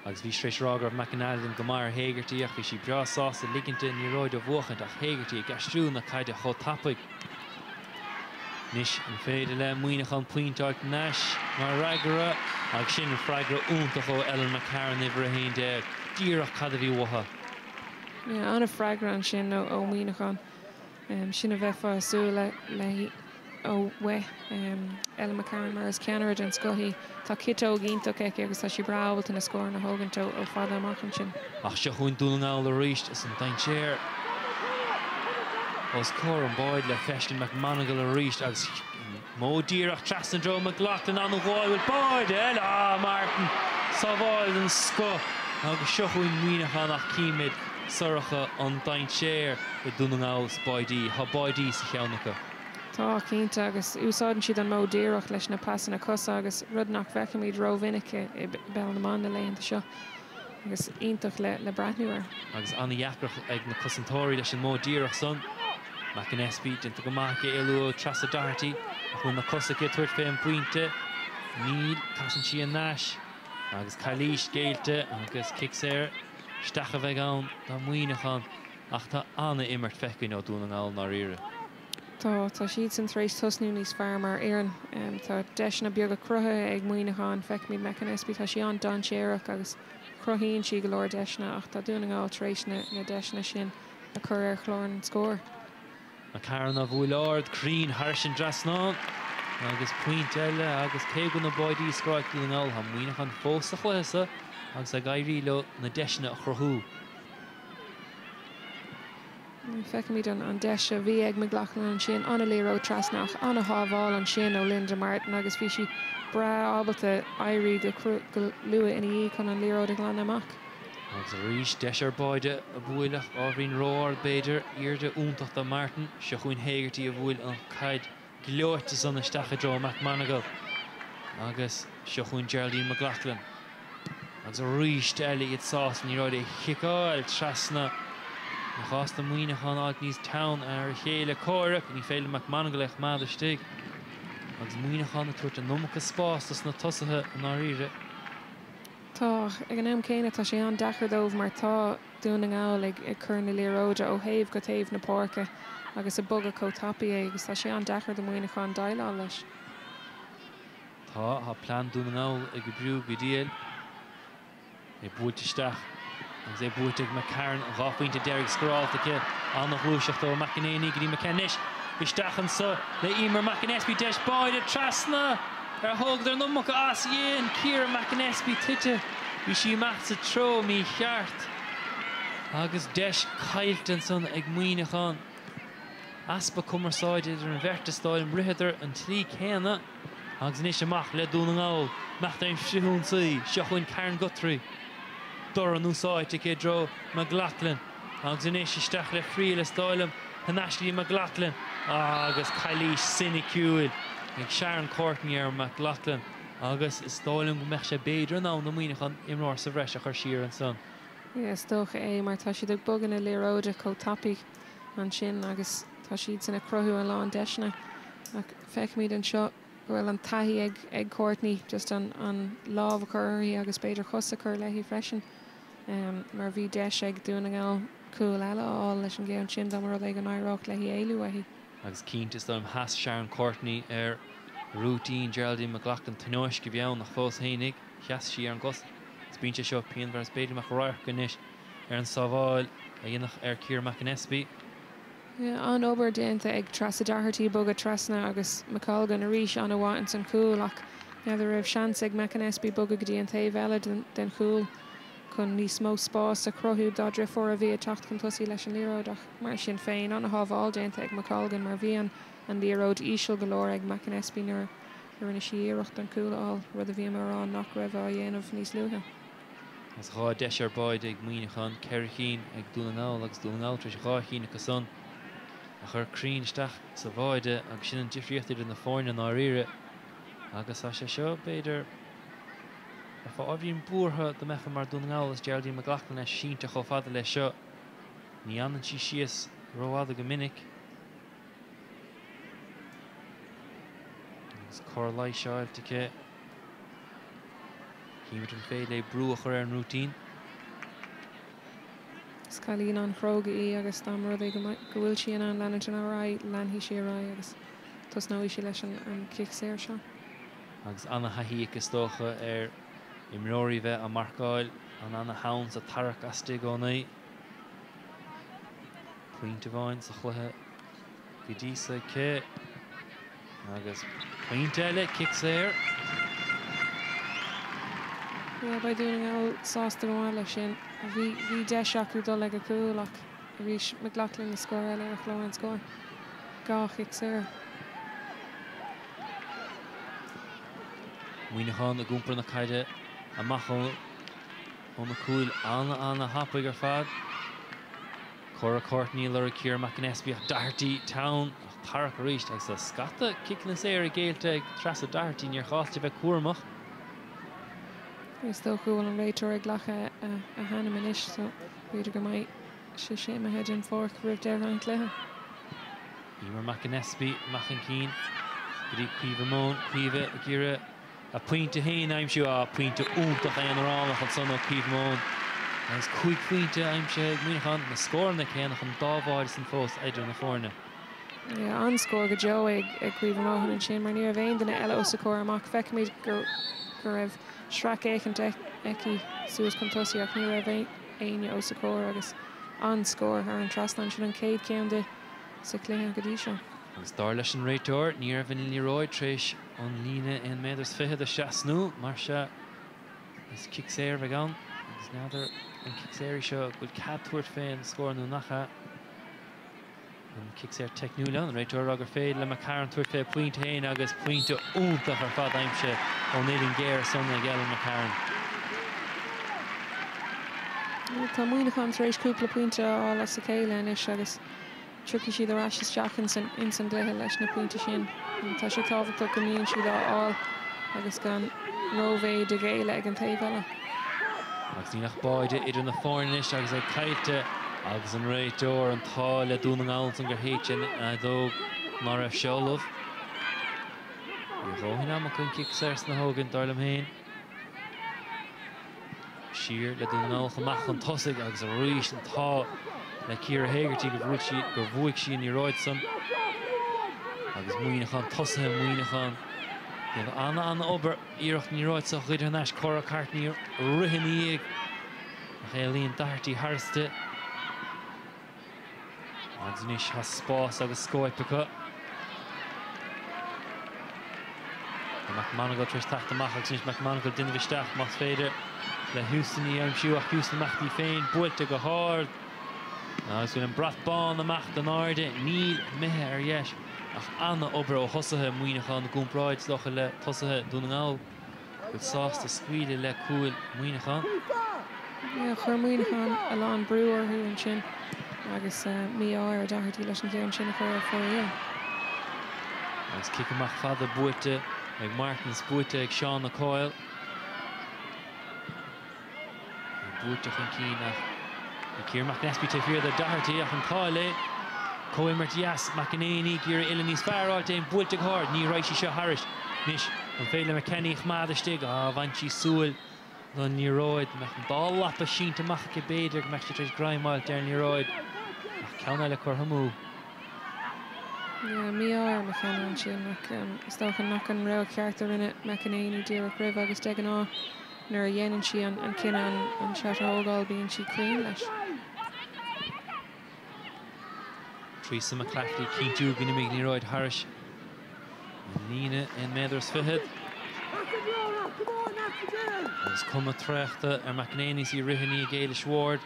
Agus bhí sréis rágur McAnally go mar héigertí ach bhí si breásásta liginte ní roid a bhuachant ach héigertí a gasstrú na caide cho tappaig. Nis an féidir le muoinech an puintáilt neis mar raigara agus sin an freigra úntach ó Ellen McCarran ibre a haon de díreach cad a bhí watha. Anna freigra an sin ó muoinech an sin a bheith fáasú le ó we Ellen McCarran mar is ceanad an scothí tá kitó gíntaach aici agus tá si brábalt na scóir na hógantó ó fada amachchan sin. Ach seo chuin Donegal a ríist is an daintéir. Os cór an báid le feistin McMonagle a ríist agus mó díreach trasna dro McLaughlin an bháil báid eile Martin sa bháil an sco agus seo chuin muoinech nach cíimiid soracha an daintéir i Donegal báidí ha báidí sa cheannacha. Tá cínta agus úsáidan siad an mó díreach leis na passan na cosa agus rud nach bhechamid róvinnice i bell na man na léonnta seo agus ionintach le brathniúir. Agus anna dheacrach ag na cosantóirí leis an mó díreach son McAnesby dinta go maith éilú trasa dartaí a chun na cosacha tuairt fé an puinte níl caisan si an náis agus cailís géilte agus kicséir stacha bheith ann dá muoinechan ach tá anna immert fecinn ó Donegal ná riire. Tá siad san trééis tosnú níos fearr mar éan tá deisna beag a cruthe ag muoinechan feicmid McAnesby tá si an don séireach agus cruthíonn si go leir deisna ach tá Donegal trééis na deisna sin a chur ar chlár an scór. McCarran a bhfuil ard crín harsin drasná agus puint eile agus cé go na báidí scráid Donegal ha muoinechan fós a chluasa agus a gaiirí le na deisna a chruthú. Feicimid an deise bhí ag McLaughlin an sin anna léró trasnach anna hábháil an sin ó Linda Martin agus bhí si bra ábalta éirí go lua ina dhí chun an léró de glan amach. Agus a ríis deisir báide a bhuiilech ábhrín róir beidir irde úntach a Martin seo chuin héigertí a bhfuil an caid gleoirte san na stacha dro McMonagle agus seo chuin Geraldine McLaughlin. Agus a ríis eile iad sás ní roid é chiicáil trasna na chásta muoinechan áid níos town ar chéile cóireach ní féile McMonagle ag mád istigh. Agus muoinechan a tuairt an nómcha spás na tosathe an áíre. Tá ag an am céine tá sé an dechar dómh mar tá Donegal ag chur na léróide ó thaobh go taobh na páirce agus a bog a cótapaí agus tá sé an dechar do muoinechan dailá leis. Tá plán Donegal ag go brú go díal é buaitisteach agus é buaiteigh McCarran a gháfaointe deirg scráiltacha an na hlúiseach ó McAnéní go dtí McCannis isteachan sa le imar McAnesby deis báide trasna ar thugtar nómcha as dhéon Ciara McAnesby tuite bhí si meach sa tro mí cheart agus deis cailtan san ag muoinechan aspa cumarsáid idir an bheirtastáil an brithidir an trí chéanna agus níos amach le Donegal meachtar an fiún saí seo chuin Karen Guthrie dor an úsáid ag dro McLaughlin agus inis isteach le fríle stáilm an Ashley McLaughlin agus cailís sinicúil ag Sharon Courtney ar McLaughlin agus is stáilm go meach sé béidir ná na muoinechan imráir sa bhreis a chur siar an son. Yes, stocha é mar tá siad ag bogan na léróide cótapaí an sin agus tá siad sanna crothú an lá an deisna ach feicimid an seo Well, an tahi ag Courtney just an láv curry agus beidir chusa cur lehi freshen. Mar bhí deis ag Donegal cool eile all leis an géan sin damar ag an Iraq lehi éilú ahi. Agus cíntas dom has Sharon Courtney routine Geraldine McLaughlin tanois go bheann nach fós hénig cheas sí an gos. Bíonn seo peon bhar spéidir meach roiir ganis an sábháil a dhéanach Ciara McAnesby. An obair déanta ag tras a dearthaí bogad trasna agus McColgan a ríis an bhhaint san cúil ach nead raibh seans ag McAnesby bogad go dtí an taobh eile den cúil chun níos mó spás a crothú dodra for a bhí a techt chun tosaí leis an líróid ach mar sin féin an a hábháil déanta ag McColgan mar bhí an líróid íseal go leor ag McAnesby nuair ina siíocht an cúil rud a bhí mar an nach raibh a dhéanamh níos luúthe. As gá deis baid ag Monaghan Cerricín ag Donegal agus Donegal tris gáithín a son a chur crínisteach sa bhaide agus sin an difriachtaid in na fáinne ná rire agus a sé seo beidir a fá ábhíon búrtha do mefa mar Donegal is Geraldine McLaughlin a sínta cho fada le seo ní anan si síos roiáda go minic agus cór lai seáiltacha Híimid an féad le brú a chur an rútín. Scalín an chróga í agus damar ag go bhfuil si an leanant an árá leanhí sé rá agus tos nóí sé leis an kick séir seo. Agus anna haí agus dócha imróí bheith a marcáil an anna hán sa tarach astí gcónaí. Puinte bháin sa chluthe go dtí sa cé agus puinte eile kick séir. Ba Donegal sásta bháile sin a bhí deis acu dul ag a cúil ach a bhí McLaughlin na scór eile ar chlóin scór gá kick séir. Monaghan a gúmpar na caide amachán ó na cúil anna hapaig ar fad. Cora Courtney le Ciara McAnesby a dartaí town ach tarach a ríist ag sa scata kick na séir a géilte ag tras a dartaí níor cháilte bheith cuairmach. Is tó cool an réiteir ag lecha a hanam in isis so beidir go maiid sé a head in fork ribh deir an cléthe. Ímar McAnesby machan cín go dtí cuimhe món cuimhe a Ciara a puinte hain aimimsú a puinte úntach an ránach an son ó cuimhe món. Agus chuig puinte aimimse ag Monaghan na scór na chéannach an dábháil san fós idir na fórne. An scór go Joe ag cuimhe móhan an sin mar níor bhéin duna eile os a cóir amach feicimid gur raibh Shrek échan eci suas chun tosaí ach ní raibh aine os a cóir agus an scór ar an traslan sin an céad ceann sa cléthe go dtí seo. Agus dar leis an réiteoir ní raibh an líróid tréis an líne in méadars fiche a seaasnú mar se is kick séir bheith gan agus náidir an kick séir seo go cadúirt féin scóirnú nachcha an kick séir technúile an réiteoir agur féad le Macaran tuairt fé puinte hain agus puinte úntach ar fad aimse ó néidir géir sonna ag Ellen Macaran. Tá Monaghan rééis cúpla puinte á sa céile inis agus trici siad arás Jackson in san gluthe leis na puinte sin. Tá sé tábhachtach go míonn siad áil agus gan nómhéid de géile ag an taobh eile. Agus ní nach báide idir na fáinis agus ag caiite agus an réiteoir an tá le Donegal an gur héitin a dóg ná raibh seolamh. Róhin am chun kick séir na hógan darlam héin. Siar le Donegal chamach an tosaigh agus a ríis an tá le Ciara Hegarty gur bhuaigh sí in íróid san. Agus Monaghan tosathe Monaghan. Anna obair íirecht ní ráid sa chuid hanéis Cora Courtney rihinníag a chéalaíon dartaí harsta. Agus níos has spás agus scóipecha. Monaghan tris tacht amach agus níos Monaghan duine bhisteach mas féidir le Houston í aimimsú ach Houston meachtaí féin buailte go háir. Agus bhfuil an brathbán amach den áirde níl mithe ar dheis. Ach anna obair ó thosathe Monaghan gúmpráid locha le tosathe Donegal go sásta scuile le cúil Monaghan. Chur Monaghan a lán breúir thu an sin agus mí áir dartaí leis an céan sin a chuir fóíon. Agus kick amach fada buaite ag Martins buaite ag Seán na Coil. Buaite chun cín ag Ciara McAnesby te fior de dartaí ach an cáile. Coimirt yes, McAnany, Ciara Illa níos fearáilte buailte hard, ní raisi seo haris. Nis an féile me cenich máadistig bhaint sí súil don níróid meach an dá lapa sínta macha go béidir meach sé tríd graimáil dear níróid ach ceanna le chur hamú. Mí áir me cheanna an sin stocha nach an rah ceartar rinne me an éí díar raibh agus de an á nuair a dhéanann si an cinenne an seathógáil bíonn si clean leis. Trísa me clachtaí cíntiú gine mí níróid Harris. Líne in méadars fihead. Agus cuma tréachta McNaney sí rihanní Gaelish Ward.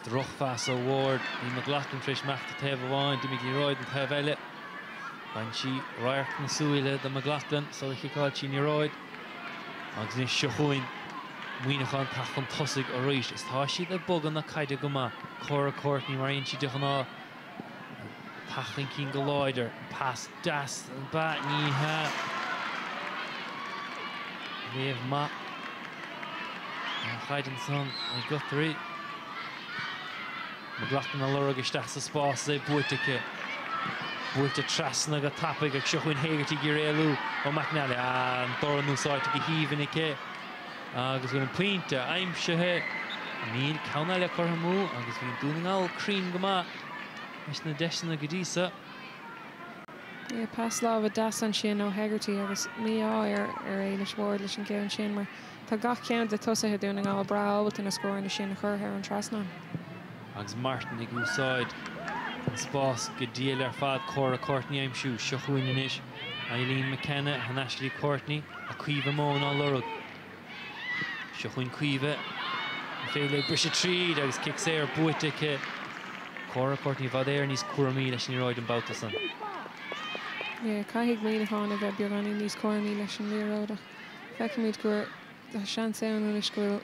Droch fas ó Ward. Ní McLaughlin tríis meachta taobh bháin di níróid an taobh eile. Bain si rairc na súile de McLaughlin so le chiáil sí níróid. Agus ní seochuin muoinechan tachan tosig ó ríis. Is tá siad le bogan na caide go ma. Cora Courtney mar aon si dechaná. Tachlin cín go láidir. Pass das an bat ní ha. Léamh ma. Chaidan son I Guthrie. McLaughlin a lura isteach sa spás é buaitice. Buaite trasna go tapig ag seochuin Haggerty gur réalú ó McNally. An doran úsáite go híhannice. Agus bhfuil an puinte aimsethe. Níl ceanna le chur hamú agus bhíon Donegal crín go ma. Is na deisna go dísa. Pas lá a das an sin ó Haggerty agus mí áir Gaelish Ward leis an céann sin mar tá gach ceann de tosathe Donegal braábalt in a scóir na sin a chur ar an trasna. Agus Martin ag úsáid an spás go díal ar fad Cora Courtney aimsú seochuin inis. Eileen McKenna an Ashley Courtney a cuimhe món á lorug. Seochuin cuimhe an féile brise tríd agus kick sé ar buaitice. Cora Courtney bhd éir níos cuaramí leis ní roid an bátasan. Caithfidh míonáin a bheith beagání níos cuaramí leis an líróideach. Feicimid gur sean saoanú leis go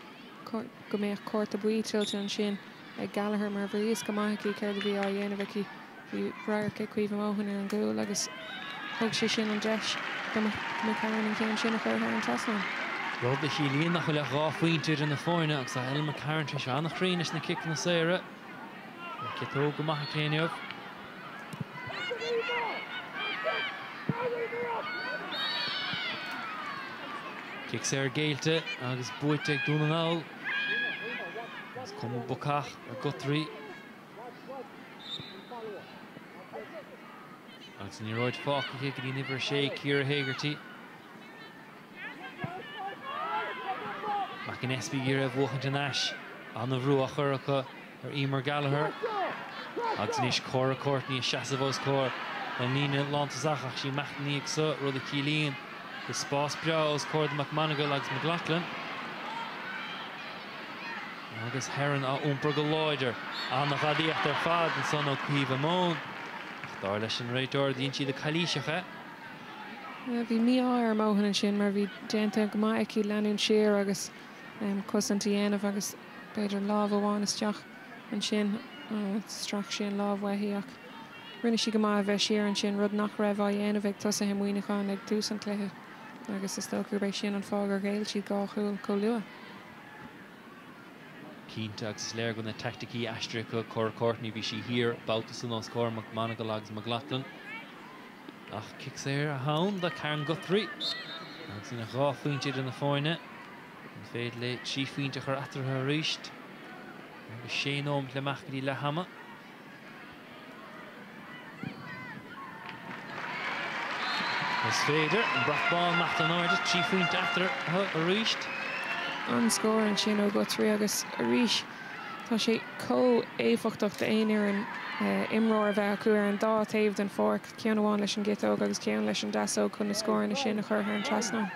méoch cuairt a buí tiltte an sin ag Gallagher mar bhríos go maithí ceir a bhí á dhéanamh bhí rairce cuimh móhan ar an gúil agus thug sé sin an deis go ceann an céann sin a chur ar an trasna. Rud a chilíon nach chuile gáfuintir in na fáine agus a Elma Cairn tris annach chrínis na kick na séire. Kitó go maithe céineamh. Kick sé ar Géilte agus buaite ag Donegal. Agus cuma bucach a Guthrie. Agus ní roid fácacha go dtí nibhir sé Ciara Haggerty. Mac an Espí gur a bhuachant an eis an a bhrú a churacha ar Emer Gallagher. Agus níos Cora Courtney a seasamhós cór an líne lántasach ach sí meachtaní ag sa rud a cílíonn go spás breá os cór de McManagal agus McLaughlin. Agus Heron a úmpar go láidir annach adíocht ar fad an son ó cuimhe món. Dar leis an réitor díonn siad a chailíiseacha. Bhí mí áir móhan an sin mar bhí déanta go maicí leanún siar agus cosanta dhéanamh agus beidir lámh amháin isteach an sin straach sin lámhhaithíach. Rinne si go maith bheith siar an sin rud nach raibh á dhéanamh ag tusa muoineáin ag dús an cléthe agus is tógur bééis sin an fágur géil siad gá chuúil có lua. Cínta agus léir go na tacticí aistricha Cora Courtney bhí si hir bátasan ó scór McManagal agus McLaughlin. Ach kick sé ar a hán de Cairn Guthrie. Agus ina gáfuintead in na fáine. An féad le trí fuinte chur atratha a ríist. Agus sé nóm le machgadí le hama. Is féidir an brathbáin macht an áide trí fuinte atratha a ríist. An scóir an sin ó Guthrie agus a ríis tá sé có éfachtach aon ar an imróir bheith acu ar an dá taobh den fórc ceann amháin leis an gitóg agus ceann leis an dasóg chun na scóir na sin a chur ar an trasna.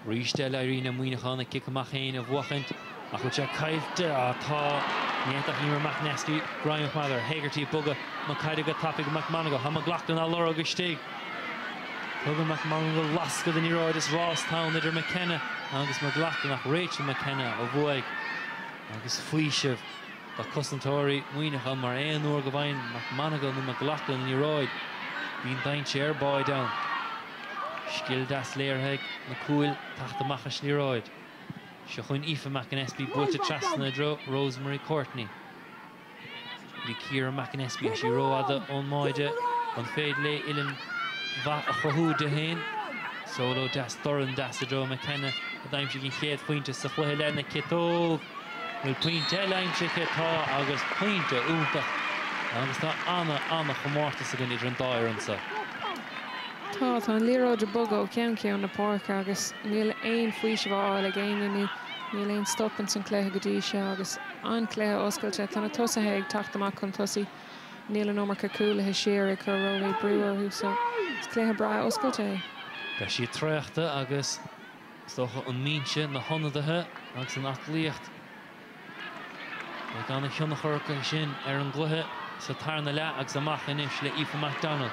Ríiste le rina muoinechána kick amach chéin a bhuachant a chut sé caiilte atá níantach níor McNesty Brian Father Haggerty buga má caiide go tapig McManagal ha McLaughlin a lora go stig. Tugan McManagal lasca den níróid is Rosstown idir McKenna agus McLaughlin ach Rachel McKenna ó bhuaig agus fuisih ba cosantóirí muoinechan mar éon uair go bhain McManagal na McLaughlin níróid bíon daint sé ar báid down. Skill das léirthaig na cúil tacht amachas níróid. Seo chuin Aoife McAnespy buaite trasna dro Rosemary Courtney. Bhí Ciara McAnespy a sí róada ón máide an féad le ilen bhat a chothú de hain. Solo das Doran das dro McKenna daim she gin chéad pointe sa chluhe lena kitó will pointe laim she kitá agus pointe úta agus tá anna chomórta sa gan idir an dair ansa. Tá an líró de bugó cean na park agus níl aon faoi se bháil a ggéine níl aon stoppen san cléthe go dtí se agus an cléthe oscailte tána tosathe ag tacht amach chun tosaí níl an nómar cúlathe siar chu Rory Brewer húsa cléthe bra oscailte. Tá si tréachta agus stocha an míse na honnadathe agus an achlíocht. Ag anna cheannachorcha sin an gluthe sa tarna le agus amach inis le Aoife MacDonald.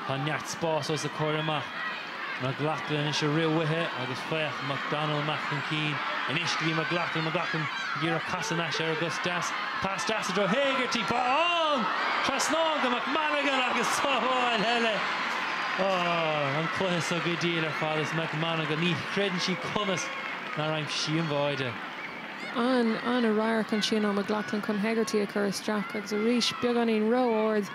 Tá neart spás os a cóir amach. McLaughlin is a riwithe agus feach MacDonald Macklin Keane. Inis bhí McLaughlin gír a casanais agus das. Pas das a dro Hagerty ba on! Trasnága McManagan agus sáháil heile. An cluthe a go díal ar fád is McManagan ní credan sí conas na raim sí an bháide. An a rair chun sin ó McLaughlin chun Hagerty a chur isteach agus a rís beag an on ró ord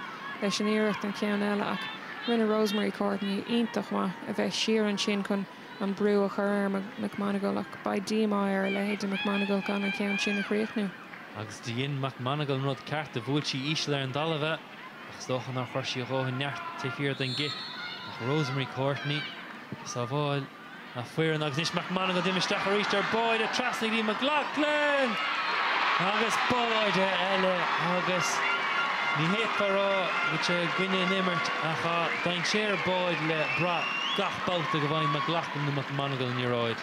leis an iirecht an ceann eile ach rinne Rosemary Courtney iontach ma a bheith siar an sin chun an brú a chur ar McManagal ach ba dímáir le héidir McManagal gan an ceann sin a chríochnú. Agus díon McManagal rud ceart a bhúil sí ísle ar an dalabheith ach stochan nach chuir sí róthain neart tíir den git ach Rosemary Courtney sa bháil a fuiran agus níos McManagal dimisteach a ríist ar báid a trasnig í McLaughlin agus báide eile agus ní hépará go sé gine nimmert a dain séar báid le bra gach báta go bhain McLaughlin na McManagal in iróid.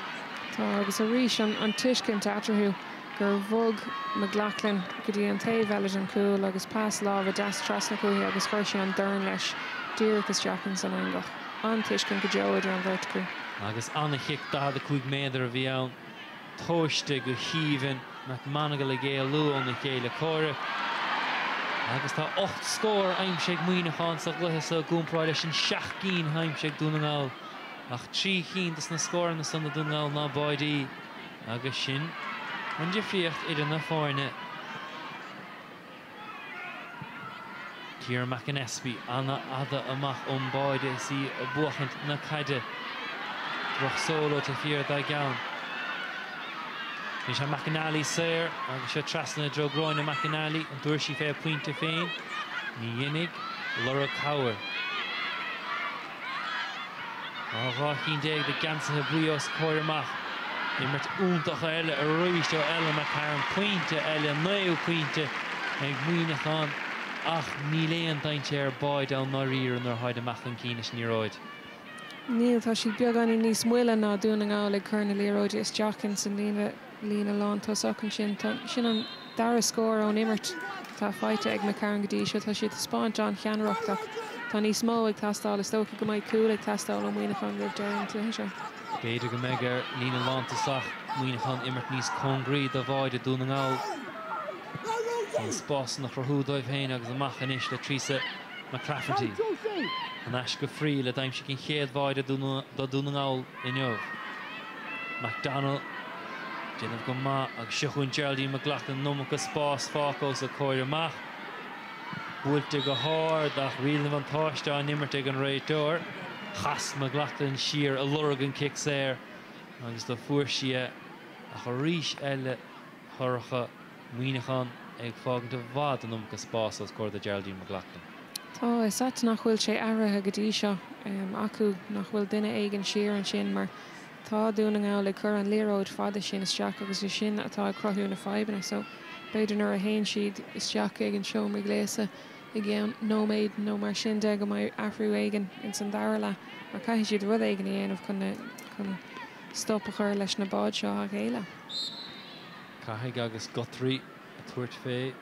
Tá agus a rís an tuiscin teatrú gur bhog McLaughlin go dtí an taobh eile an cúil agus pás láh a das trasna cúthaí agus chuir sé an dorn leis dúrachas Jackins an angach. An tuiscin go deoidir an bhirtacú. Agus anna chic da a chuig méidir a bhí ann tóiste go híomhann McManagal a géal luúil na chéile cóire. Agus tá 8 scór aimseag muoineáin sa gluthe sa gúnpráid leis an 7 aimseag Donegal ach 3 cíntas na scóir na sanna Donegal ná báidí agus sin an difriocht idir na fáinne. Ciara McAnespy anna ada amach ón báide sí a buachant na caide droch solo te fiar da gaan. Ní sé McAnally séir agus sé trasna dro groin na McAnally an dúir sí fé pointe féin. Ní dhénig Laura Cower. Á 10 de gansathe buíos cóir amach. Immert úntacha eile a roiiste eile me cairn pointe eile 9 pointe ag muoineachán ach ní léon dainte ar báid an naríir an ar haid amach an cínis níróid. Níl tá si beag an níos muile ná Donegal le chuna líróide is Jackins an lína lán tosach an sin sin an dar scór ón immert tá feite ag me cairn go dtí seo tá siad spáint an cheanreachtach tá níos mó ag tastáil is tócha go mbeidh cúil ag tastáil ó muoineachán go deir tú seo. Beidir go méid ar lína lán tosach muoineachán immert níos congrí do bháid a Donegal. An spás nach rothúdóibh féin agus amach inis le trísa McCrafferty. An eis go frí le daim si cin chéad bháid do Donegal inniuh. MacDonald déanamh go maith agus siúchainn Geraldine McLaughlin nómach go spás fácós a cóir amach. Bhuailte go háir ach rialann an táiste an immert ag an réiteoir. Chas McLaughlin siar a luragan kick séir agus do fuair sia a chu ríis eile thorcha muoineachán ag fáganta bhád an nómach go spás os cóir de Geraldine McLaughlin. Tá is at nach bhfuil sé airithe go dtí seo acu nach bhfuil duine éigen siar an sin mar tá Donegal le chur an líróid fada sin isteach agus is sin atá crothú na feibanna so beidir nuair a haon siad isteach ag an seomra gléasa i gceann nóméid nó mar sin de go mbeidh afrú éigen in san dara le mar caiithfidh siad rud éigen dhéanamh chun stop a chur leis na báid seo a chéile. Caithfidh agus Guthrie a tuairt fé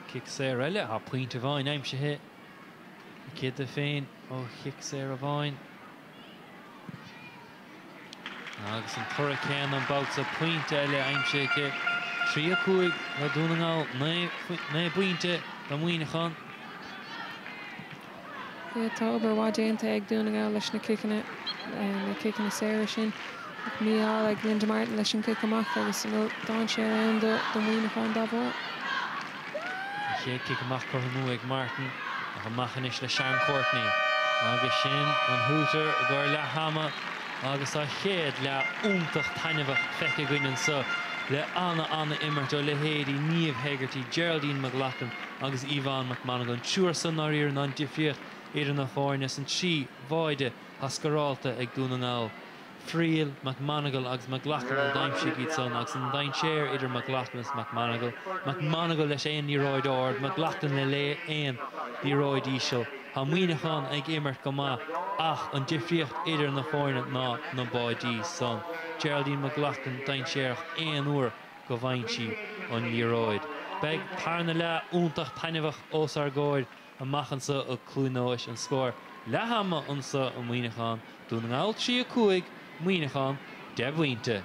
kick séir eile a pointe bháin aimsithe. Kid a féin ó chic séir a bháin. Agus an hurricane an bouts a pointe eile aimseice 3-5 le Donegal 9 pointe do muoineachán. Tá obair bhádéanta ag Donegal leis na kickanna séir sin míáil ag Linda Martin leis an kick amach agus bhfuil dáin sé ann do muoineachán dá bhá. Ché kick amach chuthamú ag Martin a machchanis le Sean Courtney. Agus sin an hútar a gur le hama agus a chéad le úntach tainmhah feice gainnen sa le Anna immert ó le héadí Níomh Hegarty, Geraldine McLaughlin agus Ivan McManagan. Siúr san áír ná difriocht idir na fáine san trí bhaide hascarálta ag Donegal. Friel, McManagal agus McLaughlin a daimse gyd son agus an dain séir idir McLaughlin as McManagal. McManagal leis éon ní roid ord, McLaughlin le lé éon ní roid ísio. Tá muoinechan ag immert go maith ach an difriocht idir na fáine ná na báidí son. Geraldine McLaughlin dain séirech éon uair go bhain si an líróid. Beg tarna le úntach tainmhah os ar gáid a machansa a clúnóis an scór. Le hama ansa an muoinechan Donegal 3-5 muoinechan de bhainte.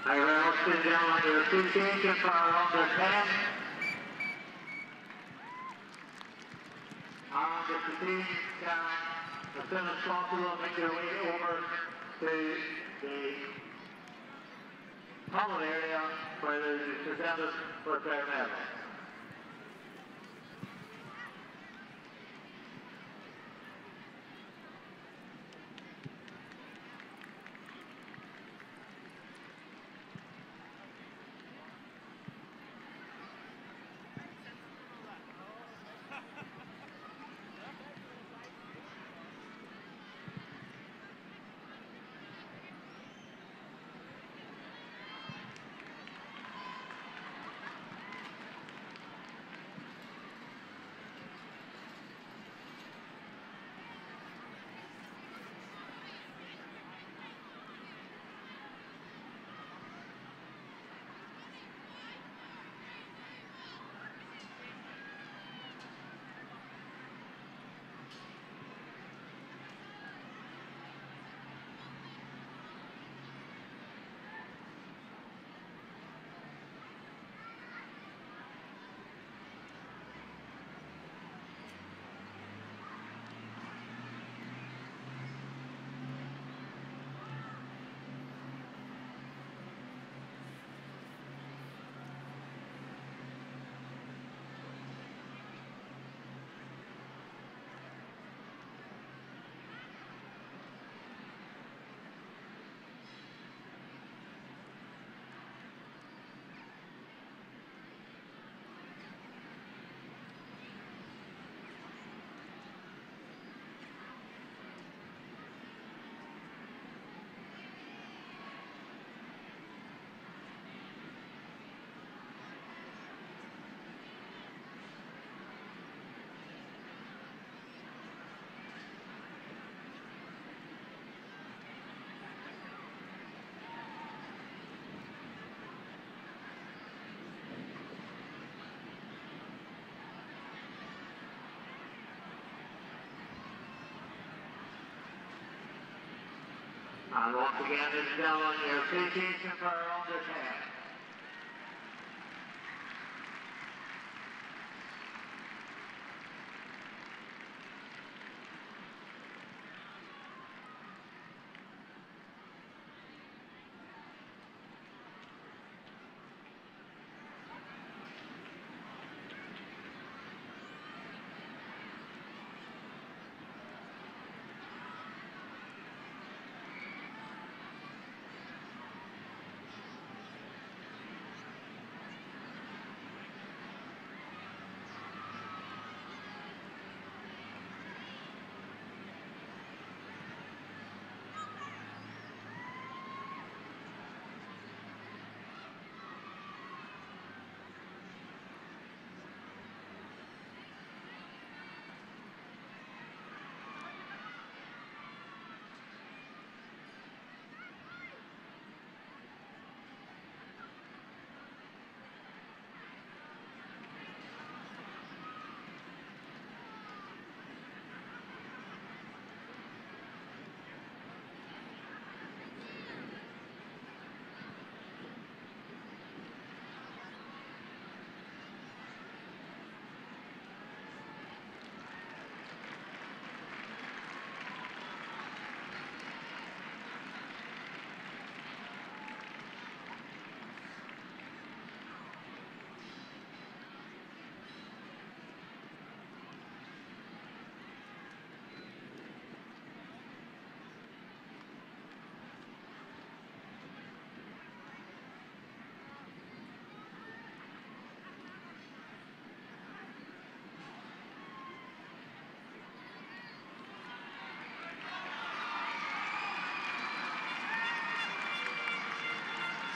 I will sit down on your appreciation for our under 10. The team can, as soon as possible, make their way over to the tunnel area where they are presented for their medal. And once again, ladies and gentlemen, your appreciation for our under 10.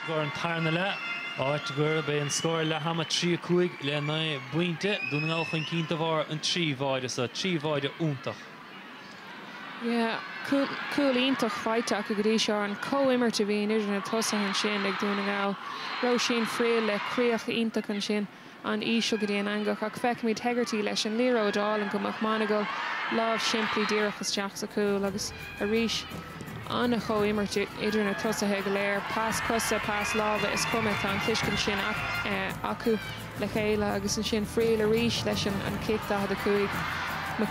Score an tarna le áit gur be an scóir le hama 3-5 le na buinte Donegal chun cínta bhar an 3 bháide sa 3 bháide úntach. Yeah, cool ítach fáiteach a grí seo an co-immerte bhíon idir na tosaithe sin ag Donegal. Ró sin fréil le críoch ítach an sin an ísio go dtíon angach ach feic míid hegartí leis an líródáil an go Monaghan láh siimplí díreachas teach sa cúil agus a ríis anna cho immert idir na tosathe go léir pass cusa pass láva is cumit an tuiscin sin acu le chéile agus an sin friúil a ríis leis an kick da a cuaig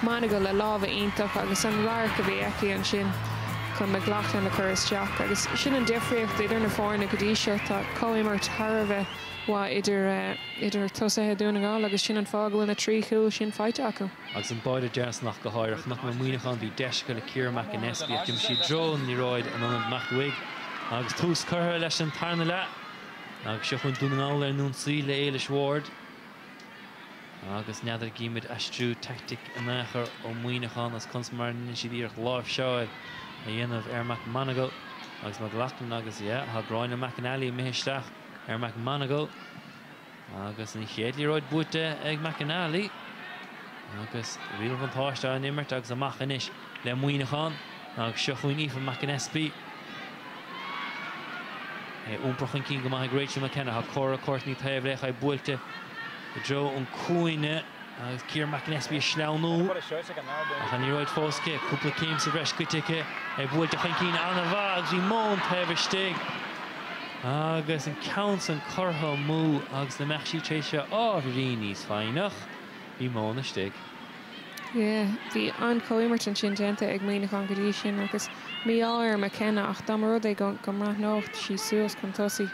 Monaghan le láva ionach agus an ráir go bhí aici an sin chun McLaughlin le churas teach agus sin an difriocht idir na fórna go dtí seo tá coimmart tharbheith wa idir tosathe Donegal agus sin an fág bhfuil na trí chúil sin feite acu. Agus an baide deas nach go háireach nach mar Monaghan bhí deisce le Ciarmach an Espí ag si drón ní roid an an Machtwig agus tús chutha leis an tarna le agus seo chun Donegal ar nún sí le éile Ward agus neadar gimid astrú tactic an achar ó Monaghan as cons mar nin si bhíoch láimh seáil a dhéanamh Monaghan agus McLaughlin agus ha gráinna McAnally miheisteach Monaghan agus ní chéadlí roid bute ag McAnally agus rial van táiste an immert agus amach inis le Monaghan agus seo chuin ífa McAnespí úmprachan cí go maith Rachel McKenna ha córa Courtney taobh leich ag builte dro an cuaine agus Ciar McAnespí sleanú a ní roid fósce cúpla céim sa bheis cuitice ag builte chuin cí anna bhag hí món taobh stig agus an count an cortha mú agus na meachsí tréise rí níos fáinach bhí móna stig. Bhí an coimmart an sin genta ag Monaghan go dtí sin agus mí áir McKenna ach dá rud é go rathnacht sí suas chun tosaí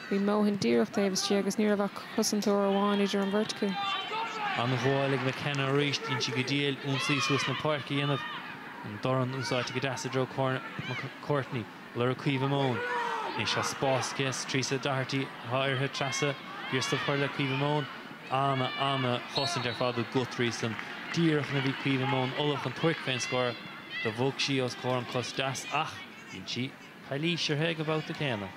bhí móhan díreach taobh agus ní bheith cosintúir amháin idir an bhirtcu. An bháil ag McKenna ríist ín si go díal únsaí suas na páirce dhéanamh an doran úsáid go deasa dro Courtney le a cuomh món. Ní se spásces trísa dahartí háirthe trasa ghirsta chuir le cuomh món anna chosan ar fád Guthrie san díreach na bhí cuomh món olach an tuic féin scóir do bhog sí os cór an cos deas ach bhín si chailí seirthe go bhát a chéanam.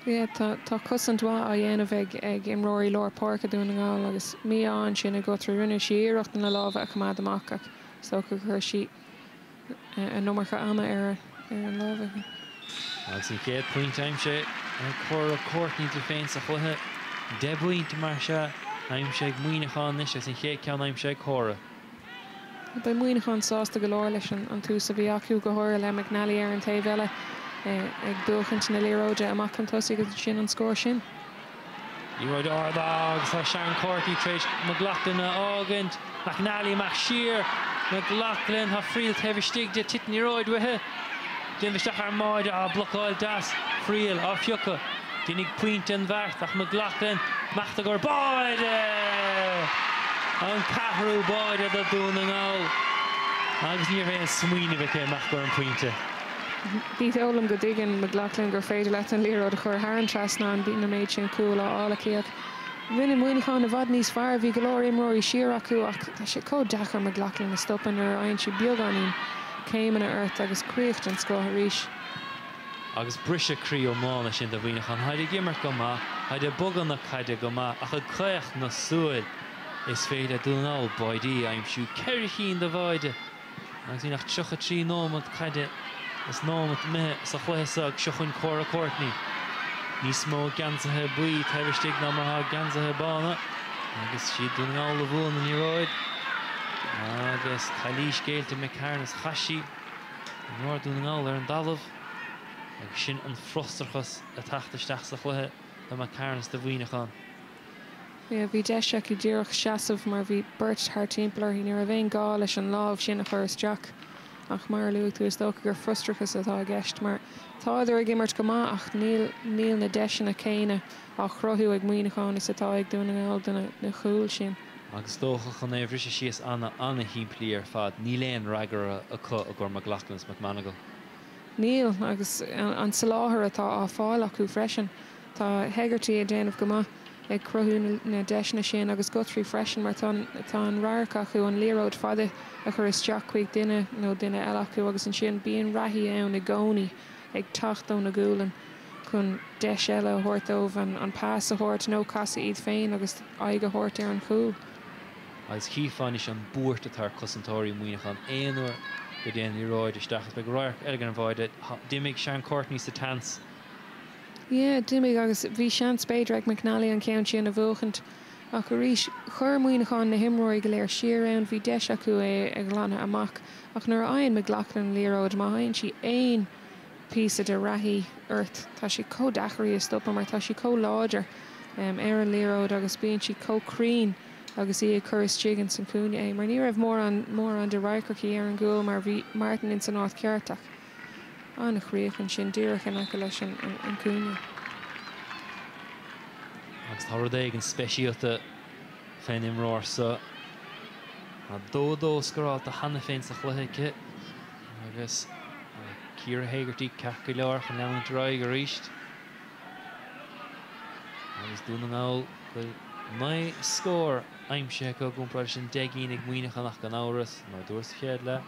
Tá cosintá a dhéanamh ag imróí leir páirce Donegal agus míán sin a Guthrie rinne sííirecht na lábh a chumad amach ach so go chuir si an nómarcha ama ar an lábh. Agus an chéad puinte aimse chóir Courtney tú féin sa chutha de buinte mar se aimse ag Monaghan is as an chéad ceann aimse ag chóra. Ba Monaghan sásta go leir leis an tús a bhí acu go háir le McNally ar an taobh eile ag dúchant na léróide amach an tosaí go sin an scóir sin. Í roid ardá agus tá Sean Courtney tréis McLaughlin a ágant McNally amach siar McLaughlin ha friúil taobh stig de tit ní roid withe. Dinvisteach ar máide a blocáil das friúil á fiocha. Dinnig puinte an bhart ach McLaughlin machta gur báide an cathrú báide do Donegal agus níor féin smuoine bheith amach gur an puinte. Bhí ólam go dtigan McLaughlin gur féidir le an líróid a chur thar an trasná an bína méid sin cool ála céach. Rinne Monaghan a bhd níos fearr bhí go leir imróí siar acu ach tá sé có dechar McLaughlin a stopan ar aon si beag anín céim na earth agus críocht an scóth ríis. Agus brise crí ó mána sin do Monaghan haide gimmar go má haide bogan na caide go má ach a chléoch na súil is féidir Donegal baidí aimsú ceiricín do bhaide agus í nach tucha trí nómad caide is nómad me sa chléasach seochain córa Courtney. Níos mó gansathe buí taobhstig ná martha gansathe bána agus si Donegal le bhúil na níróid agus chailí scéalte me cairnas chaisí nóir Donegal ar an dalamh agus sin an frostrachas a tachtasteach sa chluthe le me cairnas do Monaghan. Bhí deiseach i ddíreach seasamh mar bhí burt thar timpealar hí nuair a bhéon gá leis an lámh sin a churas Jack ach mar luú tú is dócha gur frustrachas atá gceist mar tá idir ag immert go má ach níl na deisina céine a chrothú ag Monaghan is atá ag Donegal na chúil sin. Agus dócha chun éh bhrí síos anna himplí ar fad ní léon ragar a chu a gur McLaughlin Monaghan. Níl agus an sa láthair atá á fáil acu freisin tá Hegarty a déanamh go maith ag cruthú na deisina sin agus Guthrie freisin mar tá an ráirc acu an líróid fada a chur is Jack chuig duine nó duine eile acu agus an sin bíon rathí ann i gcónaí ag tachtó na gúlan chun deis eile thuirtómh an pás a thuirt nó casa iad féin agus aige thuirt ar an chúl. Agus chiáis an búirt atá cosantóirí Monaghan éonúir go déana líróid isteachas be ráirc ar an bhaide dimigh Sean Courtney sa tans. Dimig agus bhí sean spéidir ag McNally an ceann sin a bhuachant ach go ríis chur Monaghan na himróí go léir siar ann bhí deis acu ag lana amach ach nuair aon McLaughlin líróid má haonn si éon piece de rahi earth tá si có dachraí stop mar tá si có láidir an líród agus bíonn si có crín agus í churis jigan san cúne é mar ní raibh mór an de Rikercí ar an gúil mar bhí Martin in san áit ceartach anna chríochan sin dúrach an aca leis an cúne. Agus tá rud éig an speisialta féin imráir sa a dó scoráilta hana féin sa chluthaice agus Ciara Haggerty ceach go leor chun leann dráig a ríist. Agus Donegal go mai scór aimse go gúmpáir sin deagín ag muoineach nach gan áras nó dúirs chéad le.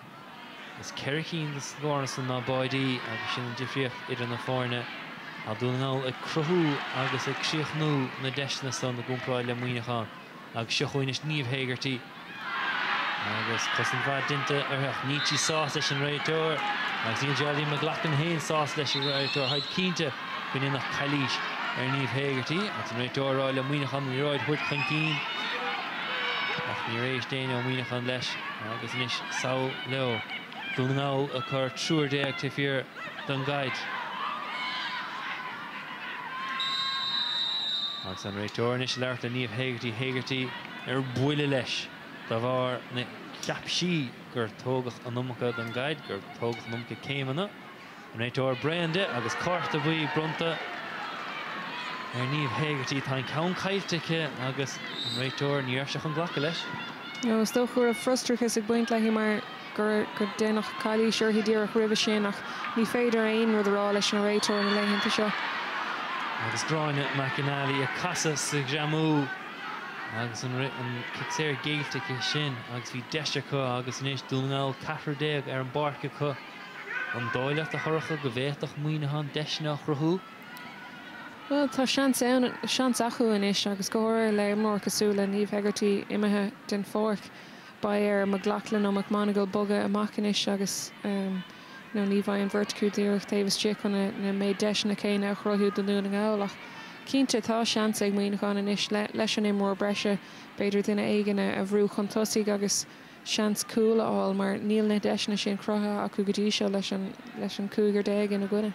Is ceircín de scór san ná baidí agus sin an difriocht idir na fáine a Donegal ag cruthú agus ag críochnú na deisna san na gúmpáil le muoineachán agus seochúinis níomh Haggerty agus cos an bhar dinta ar nítí sás leis an réiteoir agus níl Geraldí McLachlan héin sás leis an réiteoir haid cínte go nach cailís ar níomh Haggerty agus an réiteoir ráil le muoineachán í ráid thuirt chun cín ach ní rééis déine ó muoineachán leis agus níos sao leo Donegal a chur trúr déag te fear don gaid. Agus an réiteoir níos leart a níomh Haggerty ar buile leis. Tá bhar na ceapsí gur tógach an numcha don gaid gur tógach numcha céimena. An réiteoir brande agus cárta bhuí brunta ar níomh Haggerty tá ceann cailteacha agus an réiteoir níorseach an ghlacha leis. No, sto chuir a frustrachas ag buint le mar gur dénach cailí seir hí díar a chuibh sin ach ní féidir aon rud ará leis an réiteoir na leitheanta seo. Agus gráine McInally a casa sa jamú agus an kicséir géilteacha sin agus bhí deiste chu agus níos Donegal 40 ar an barca chu an dáileach a thuracha go bhéach muoineachán deisna chruthú. Well, tá seans acu inis agus go le mór cosúla níomh Haggerty imethe den fórc ba ar McLachlan ó Monaghan boga amach inis agus nó ní bhaid an verticú díoch Davis Chick na méid deisna céine a chruthú don Donegal ach cínte tá seans ag muoineachán inis leis an imór breise beidir duine éigeine a bhrú chun tosaigh agus seans cúla áil mar níl na deisna sin crutha acu go dtí seo leis an cúgur déag in na gcuine.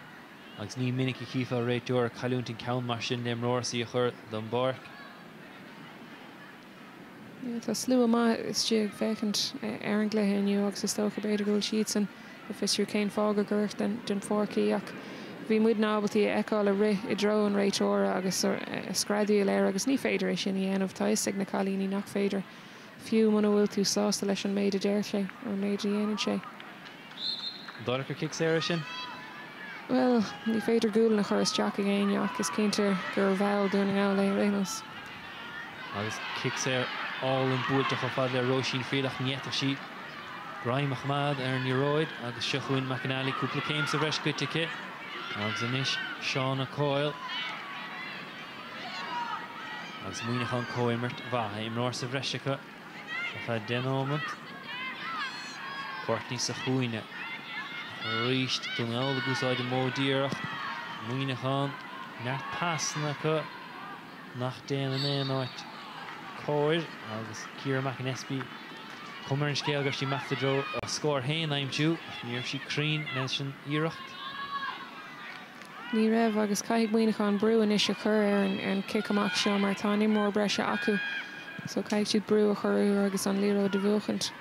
Agus ní minic i chifa réiteoir caiúntain ceann mar sin nimróirsaí a chur don barc. Tá slú amach is tí ag féchant ar an gluthe inniu agus is tócha beidir gúil siad san a fisú céin fága gurcht den fórcaí ach bhí muid nábaltaí eáil a ri I dro an réiteoir agus scradú léir agus ní féidir é sin dhéanamh tá ag na chalíní nach féidir fiú mana bhfuil tú sásta leis an méid a déir sé ar méid a dhéanaan sé. Dárachar kick séir sin? Well, ní féidir gúil na churas Jack a ggéineach is cinnte gur bhil Donegal le rénos. Agus kick séir all an búilteach a fad le Roisin Frílach níeta sí Graim Ahmad ar an Iróid agus sechuin McInally cúpla céim sa bhreis goiteach agus inis Seán Coyle agus muoineachán Coimert bhaithe imreoir sa bhreiseacha a fad den ómant cuairtní sa chuoine ríist Donegal agus áid módíireach muoineachán neart pasna chu nach déanaan éonáid Coir agus Ciara McInnesby cumar an scéal gur sí meachtadro a scór héin aimimsú níor sí crín leis an íireacht. Ní raibh agus caiigh muoineachán brú inis a chur ar an kick amach seo mar tá ní mór breise acu so caiigh siad brú a churú agus an líro de bhuachant.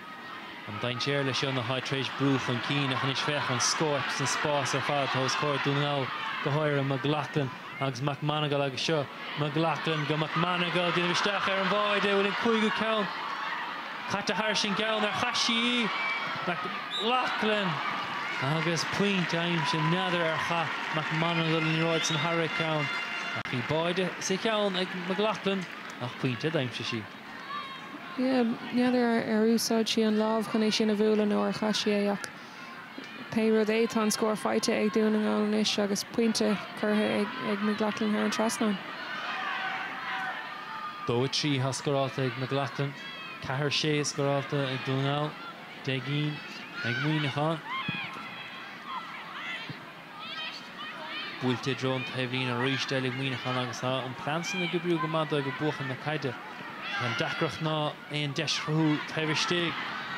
An daintéir le seo na háitrééis brú chun cín a chunis fech an scóip san spás ar fad tá scóir Donegal go háir a McLachlan agus McManagal agus seo McLachlan go McManagal dtíanamh isteach ar an bháid bhfuil an cúigiú ceann chatta thar sin ceann ar chaisií McLachlan agus puinte aim sin neadar ar cha McManagal in ráid san thar ceann ach bhí báide sa ceann ag McLachlan ach puinte aimse sí. Neadar ar úsáid sí an lámh chun é sin a bhúla nó ar chaisií ach Péród é tá scór feite ag Donegal inis agus puinte curtha ag McLachlan ar an trasnáin. Dó trí has scoráilta ag McLachlan, 4 scoráilta ag Donegal, 10 ag muoineachán. Búilte drón taimhlín a ríiste ag muoineachán agus tá an plansan ag go brú go mada ag go buchan na caide. An dacrach ná éon deisrú taimhirsteig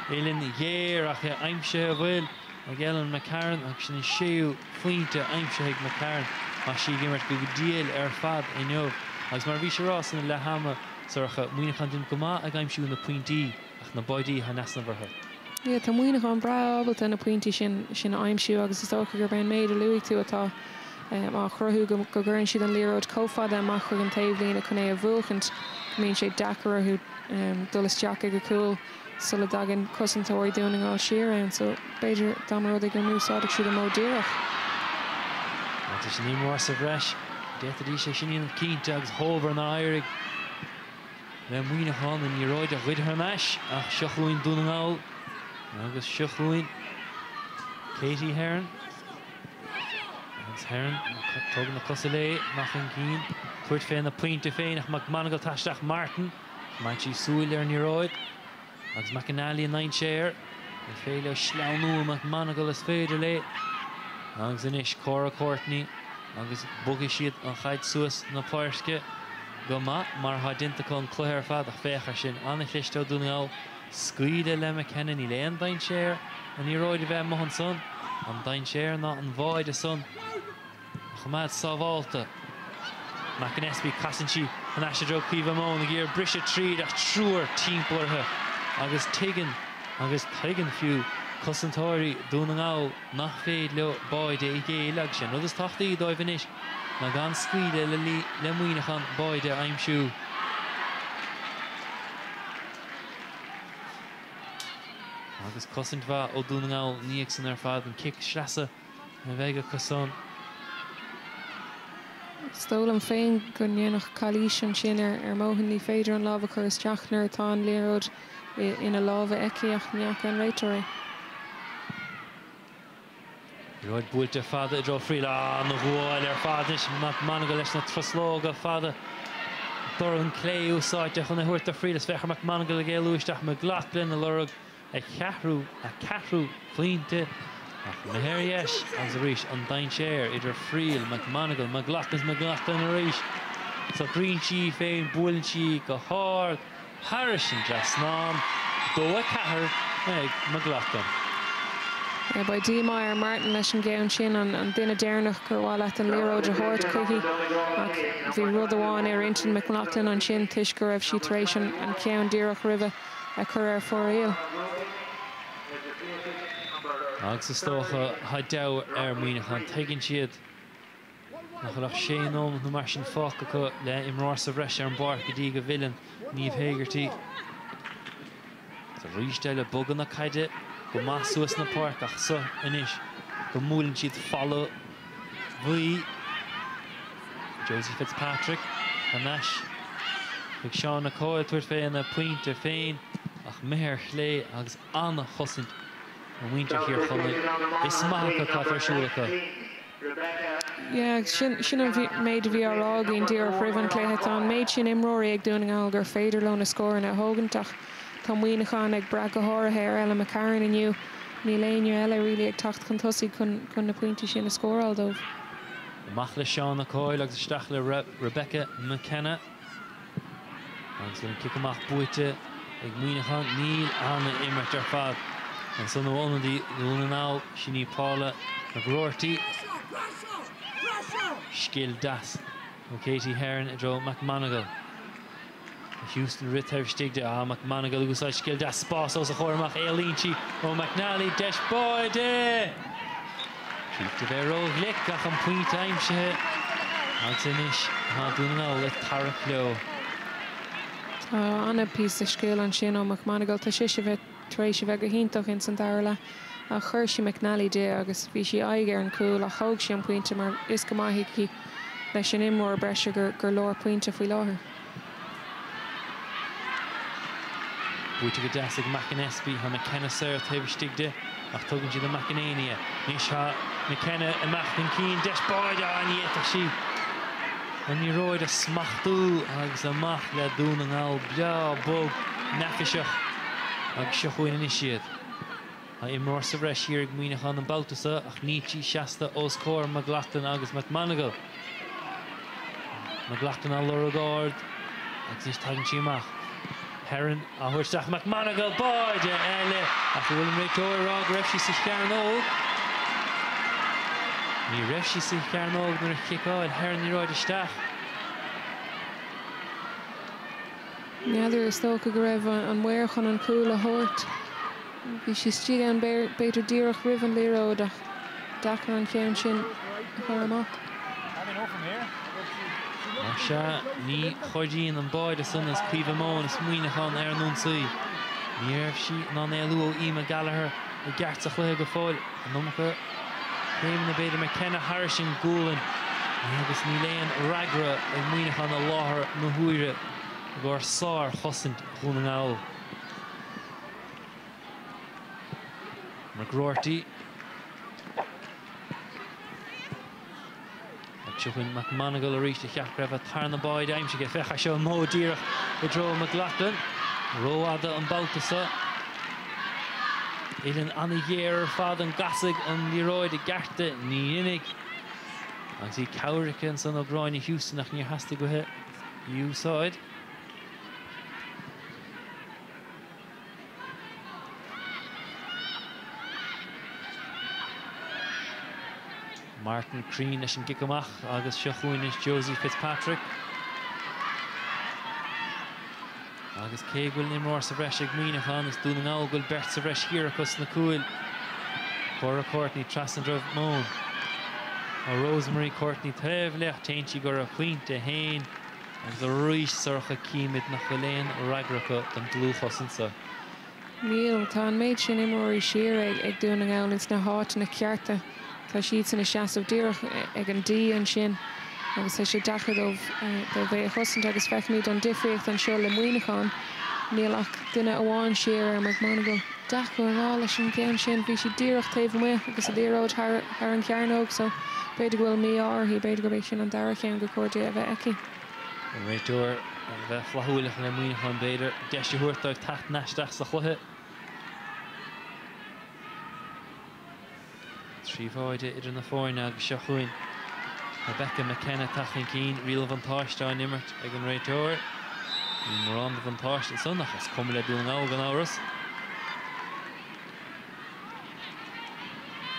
élinn dhéir ach aimse a bhfuil Ellen McCarran agus sin séú faointe aimimse ag McCarran a sí gimmert go díal fad inniu. Agus mar bhí sé rás in le hama sorcha muoinechan dún go má a gaiimsú na pointí ach na boidí ha nasna bhartha. Yeah, tá muoinechan brabalta na pointí sin aimimsú agus is tócha gur ben méid a luigh tú atá a chruthú go gurn siad an líróid cófada amach chuig an taobhlín a chuné a bhuachant míonn sé dachar chu dullas teach go cool sulla dagan cosantóirí Donegal siar ann so beidir dámaród ag an músáideach siad an módíireach. Tá sin ní mór sa bhreis détadí sé sin íon cínte agus hóbhar na airig le muoinechan in níróid a chuid ar meis ach seochúin Donegal agus seochúin Katie Hearn. Hearn tugan na cosa lé nach an cín tuairt féin na pointe féin ach McManagal taisteach Martin maid sí súil ar níróid agus McAnally 9 séir an féile sleanú McManagal is féidir lé agus inis Cora Courtney agus bugad siad an chaid suas na páirce go mar ha dinta chun cluthir fad ach féchar sin anna chlisteá Donegal scuide le McKenna ní le an 9 séir an níróid a bheith mohan son an 9 séir ná an bháid a son Chomad sábháilta McAnespy Casanchi an eisiadro Cuomh Món a ggéir brise tríd ach trúr timpplairthe agus tuigeann fiú cosantóirí Donegal nach féad le báide i ggéileag sin agus tachtaí dóibh inis na gan scuide le muoinechan báide aimimsú. Agus cosintmha ó Donegal níag san ar fad an kick sreasa na bheith go cosan. Stólam féin go nnéanach chalís an sin ar móhan ní féidir an lábha chur isteachnar tá an léróid ina lábha eceach neach an réiteoirí. Roid búilte fada i dro fríil na bháil ar fadis McManagal leis na troslóga fada dor an clé úsáide chun na thuirt a fríil is fechar McManagal a géalú isteach me ghlachlinn a lorug a ceathrú faointe ach na héiris agus a rís an 9 séir idir fríil McManagal McLachlan a rís so green sí féin búiln sí go háir Harrison Jasnám dó a cethir ag McLachlan. Ba dímar Martin leis an gceann sin an duine déirnach gur bháil leat an léróid a thuirt chuigí ach bhí rud amháin ar intin McLachlan an sin tuis go raibh sí tar éis an ceann díreach roimhe a chur ar fóréal. Agus is tócha haideu ar muoinechan tuigeann siad nach raibh séanóm na mar sin fáca go le imráir sa bhreis ar an bar go dtí go bhilin níomh héigeartí. Tá ríiste le bogan na caide go más suas na páirc ach sa inis go múlann siad follow bhuí Josie Fitzpatrick Hanesh ag Seán na Coyle tuairt féin na pointe féin ach méir chlé agus anna chosint an muinte hir chunna is maithacha caitarsúlacha. Yeah, sin an méid bhí ará íon díar rivan cléthe an méid sin imróí ag Donegal gur féidir le na scóir na hógantach tá muoinechan ag bra go háirithe ar Ellen McCarran inniu ní léonú eile rilí ag tacht chun tosaí chun na pointí sin na scóráil dómh. Amach le Seán na Coyle agus isteach le Rebecca McKenna agus go kick amach buite ag muoinechan níl anna immert ar fad an son bhánadí Donegal sin ní Pála na Gróirtí Scill das ó Katie Hearn a dro McManagal. Houston Rither stigde McManagal úsáid scill das spás os a chóirmach éalínti ó McNally deis báide. Tríte bheith róg lic ach an puinte aimsethe agus inis há Donegal le tarach leo. Tá anna pís a scéal an sin ó McManagal tá si bheith taréis bheith go híntaach in san dála a chuir si McNally dé agus bhí si aige an cúil a thóg si an puinte mar is go maithí leis sin imór breise gur leor puinte faoi láthair. Buite go deas ag McAnespy ha McKenna saoir taobh stigde ach tugann siad a McAnénia. Níos ha McKenna amach an cín deis báide aníach si. An ní roid a smachtú agus amach le Donegal bea bog nefiseach agus seochuin in siad. Ha imróir sa bhreis siar ag muoinechan an Baltasa ach nítí seasta os cóir McLachlan agus McManagal. McLachlan a loragard agus níos tagann si amach. Heron a thuirteach McManagal báide eile a bhfuil an réiteoir rá go raibh sí sa chearnóg. Ní raibh sí sa chearnóg nuair a chicáil Heron ní ráid isteach. Neadidir is tóca go raibh an mhuirchan an cúla thuirt. Bhí sí stíag an beidir díreach ribh an líróid ach dachar an cheann sin chur amach. Mar se ní chuirdíonn an báide san is cuimhe món is muoinechan ar an únsaí. Ní raibh sí ná éalú ó Íma Gallagher i gceart a chluithe go fáil an nócha céim na beidir McKenna Harrison Gúlan agus ní léon ragra ag muoinechan a láthair na huaire gur sár chosint chun an gáil. Mar Groarty Chuin McManagal a reached the cheap a tarna boy dime she get fecha show mo dear the draw McLaughlin Roada and Baltasa in an Annier father and Gassig on Leroy de Garte Niinig I see Cowrick and son of Brian Houston and you has to go hit you side Martin Crean is in Gigamach, August Shachuin is Josie Fitzpatrick. August Kegel Nimror Savresh Igminachan is Donegal Bert Savresh Hirakus Nakuil. Cora Courtney Trassendrov Moan. A Rosemary Courtney Tevlech, Tainchi Gora Quinte Hain, and the Ruish Surcha Kimid Nachalain Ragraka and Blue Hossensa. Neil, Tan Maid Shin Imori Sheer ag Donegal is na hot na Kiarta. Tá siad in a seaamh díreach ag an dí an sin agus sé sé dachar dómh do bheith chosint agus feicimid an difriocht an seo le muoinechan níl ach duine amháin siar ar McManagal dachar an á leis an céim sin bhí si díreach taobh mu agus a díróid ar an cearnóg so beidir bhfuil mí hí beidir go bhéh sin an dara chéan go cuairde a bheith eici. An réiteoir a bheith flathúlaach le muoinechan beidir deise thuirteach tacht neisteach sa chluithe. Tríomháide idir na fáinne agus seachuin Rebecca McKenna tachan cín rial vantáisteáin immert ag an réiteoir. Ní mar an vantáiste san achas cum le Donegal gan áras.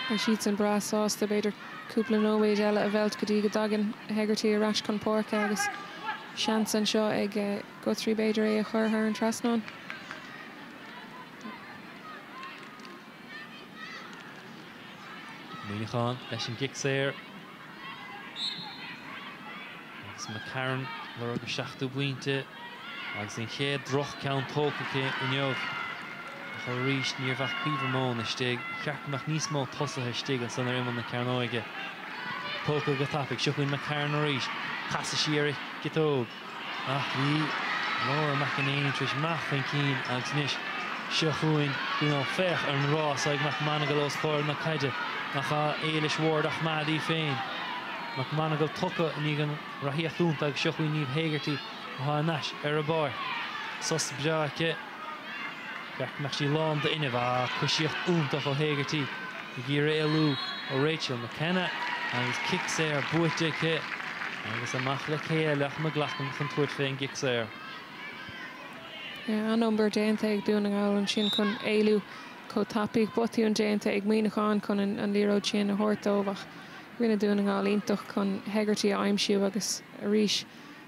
Ba siad an bra sásta beidir cúpla nóméid eile a bheilt go dtí go dagan hegartí a rais chun pórca agus sean an seo ag go trí beidir é a chur thar an trasnán. Muoinechan leis an gicséir. Agus McCarran le go 7 buinte agus in chéad droch ceann tócacha inneomh. A chu ríist níor bheith cuimhe món is stig cheartach níos mó tosathe stig an san imán na cearnóige. Tóca go tapig seochuin McCarran a ríist. Casa siar gitóg. Ach bhí Laura McInerney tris mach an cín agus níos seochuin fech ar an rás ag McManagal os cóir na caide. Nach éiles ward ach madí féin. McManagal tucha ní gan rahiachúnta ag seochuin níomh hégartí a náis ar a bar. Sos breacha gach meach sí lán de inmh a chuisiíocht úntach ó hégartí i gcíor éalú ó Rachel McKenna agus kickséir buitecha agus amach le chéile ach McLaughlin chun tuairt féin kickséir. An number déanta ag Donegal an sin chun éalú có tapíigh botíún déanta ag muoinechan chun an líróid sin a thuirtómhach. Rinne Donegal ionintach chun hegartí a aimsiú agus a ríis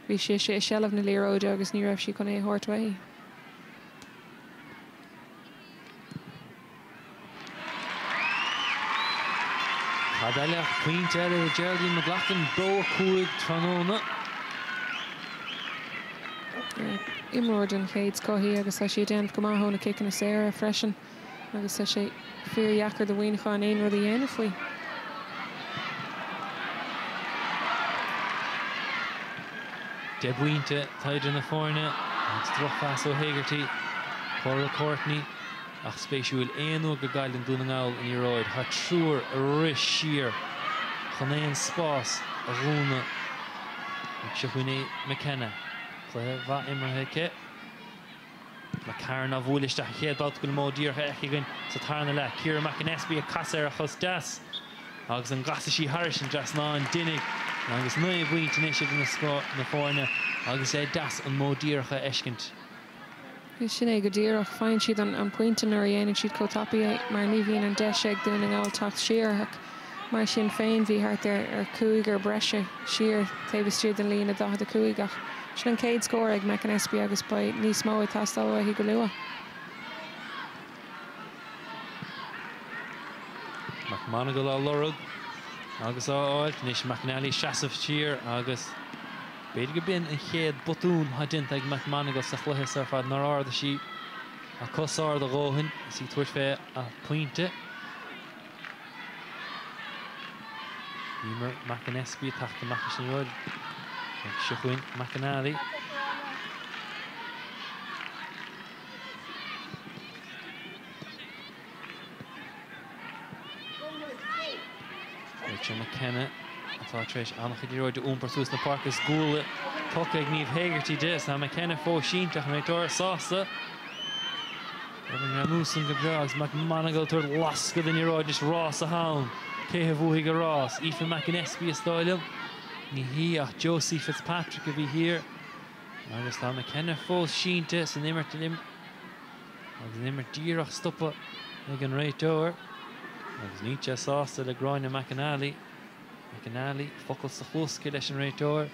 bhí sé sé sealamh na líróide agus ní raibh sí chun é thuirthaí. Cad eile cuinte eile Geraldine McLaughlin dó cúig tróna. Imróid an chéad scothí agus sé déanamh go maith na kicin na séire freisin agus sé fíorheachar do bhaoinechan aon rud a dhéanamh faoi. De buinte taidir na fáinne agus drochfas ó hégartí Cora Courtney ach spéisiúil éonú go gaill an Donegal in iróid Tá trúr a ris siar chun éon spás a rúna ag seochuine McKenna chluithe bha immerthe McCarran a bhuaileiste chéad balt go módíortha eicegann sa tarna le Ciara McInnesby a casair a chus deas agus an gasa sí Harrison dras ná an duine agus nu bhaint inis na fáinne agus é deas an módíortha eiscint. Sin é go ddíireach fáin siad an pointin ar dhéanaan siad cotapi mar ní bhíon an deise Donegal tacht siar mar sin féin bhí hart ar cúig ar breise siar taobh siad an lína da a cúig ach sin an céad scór ag Monaghan agus ba níos mó i tastal a hi go lua. Monagal á lorug agus áil níos McNally seasamh siar agus beidir go bin an chéad botún hadint ag Monagal sa chluthas ar fad nar arda sí a cosár a róhin sí tuair fé a pointe. Nímar McAnesby tacht amach sin roid ag sichuin McNally. Richard McKenna atá treis annach dí roid úmpar sús na park is gúla tucha ag níomh Hegarty dis na McKenna fó sínteach na dúir sásta. Evan Ramúsan go breags Monagal tuair lasca den roid is rás a hán. Céthe bhuaigh go rás. Aoife McAnesby is stáilm. Ní hí ach Josie Fitzpatrick a bhí hir. Agus tá McKenna fó sínte san immert lim. Agus an immert díreach stoppa ag an réitóir. Agus níte sásta le gráin na McAnally. McAnally focail sa chlusca leis an réitóir.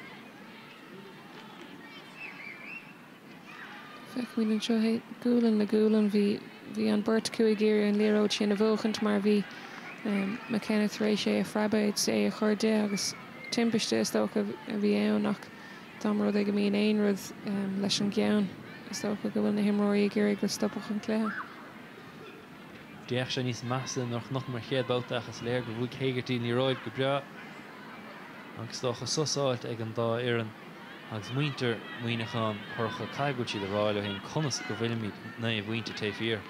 Feic mín an seo gúlan le gúlan bhí an burt cuaig géir an líróid sin a bhóchant mar bhí McKenna éis sé a freabaid é a chuirde agus timpiste is tócha a bhí éannach tá rud ag go míon éon rud leis an gceann is tócha go bhfuil na himróí géir go stoppach an cléthe. Deach sé níos measa nach mar chéad báteachas léir go bhuaigh Hegarty ní roid go brea. Agus tócha sosáilt ag an dá éireann agus muinter Monaghan churcha caiigúil siad a ráil ó haon conas go bhfuilimiid na a bhainte taobh fíor.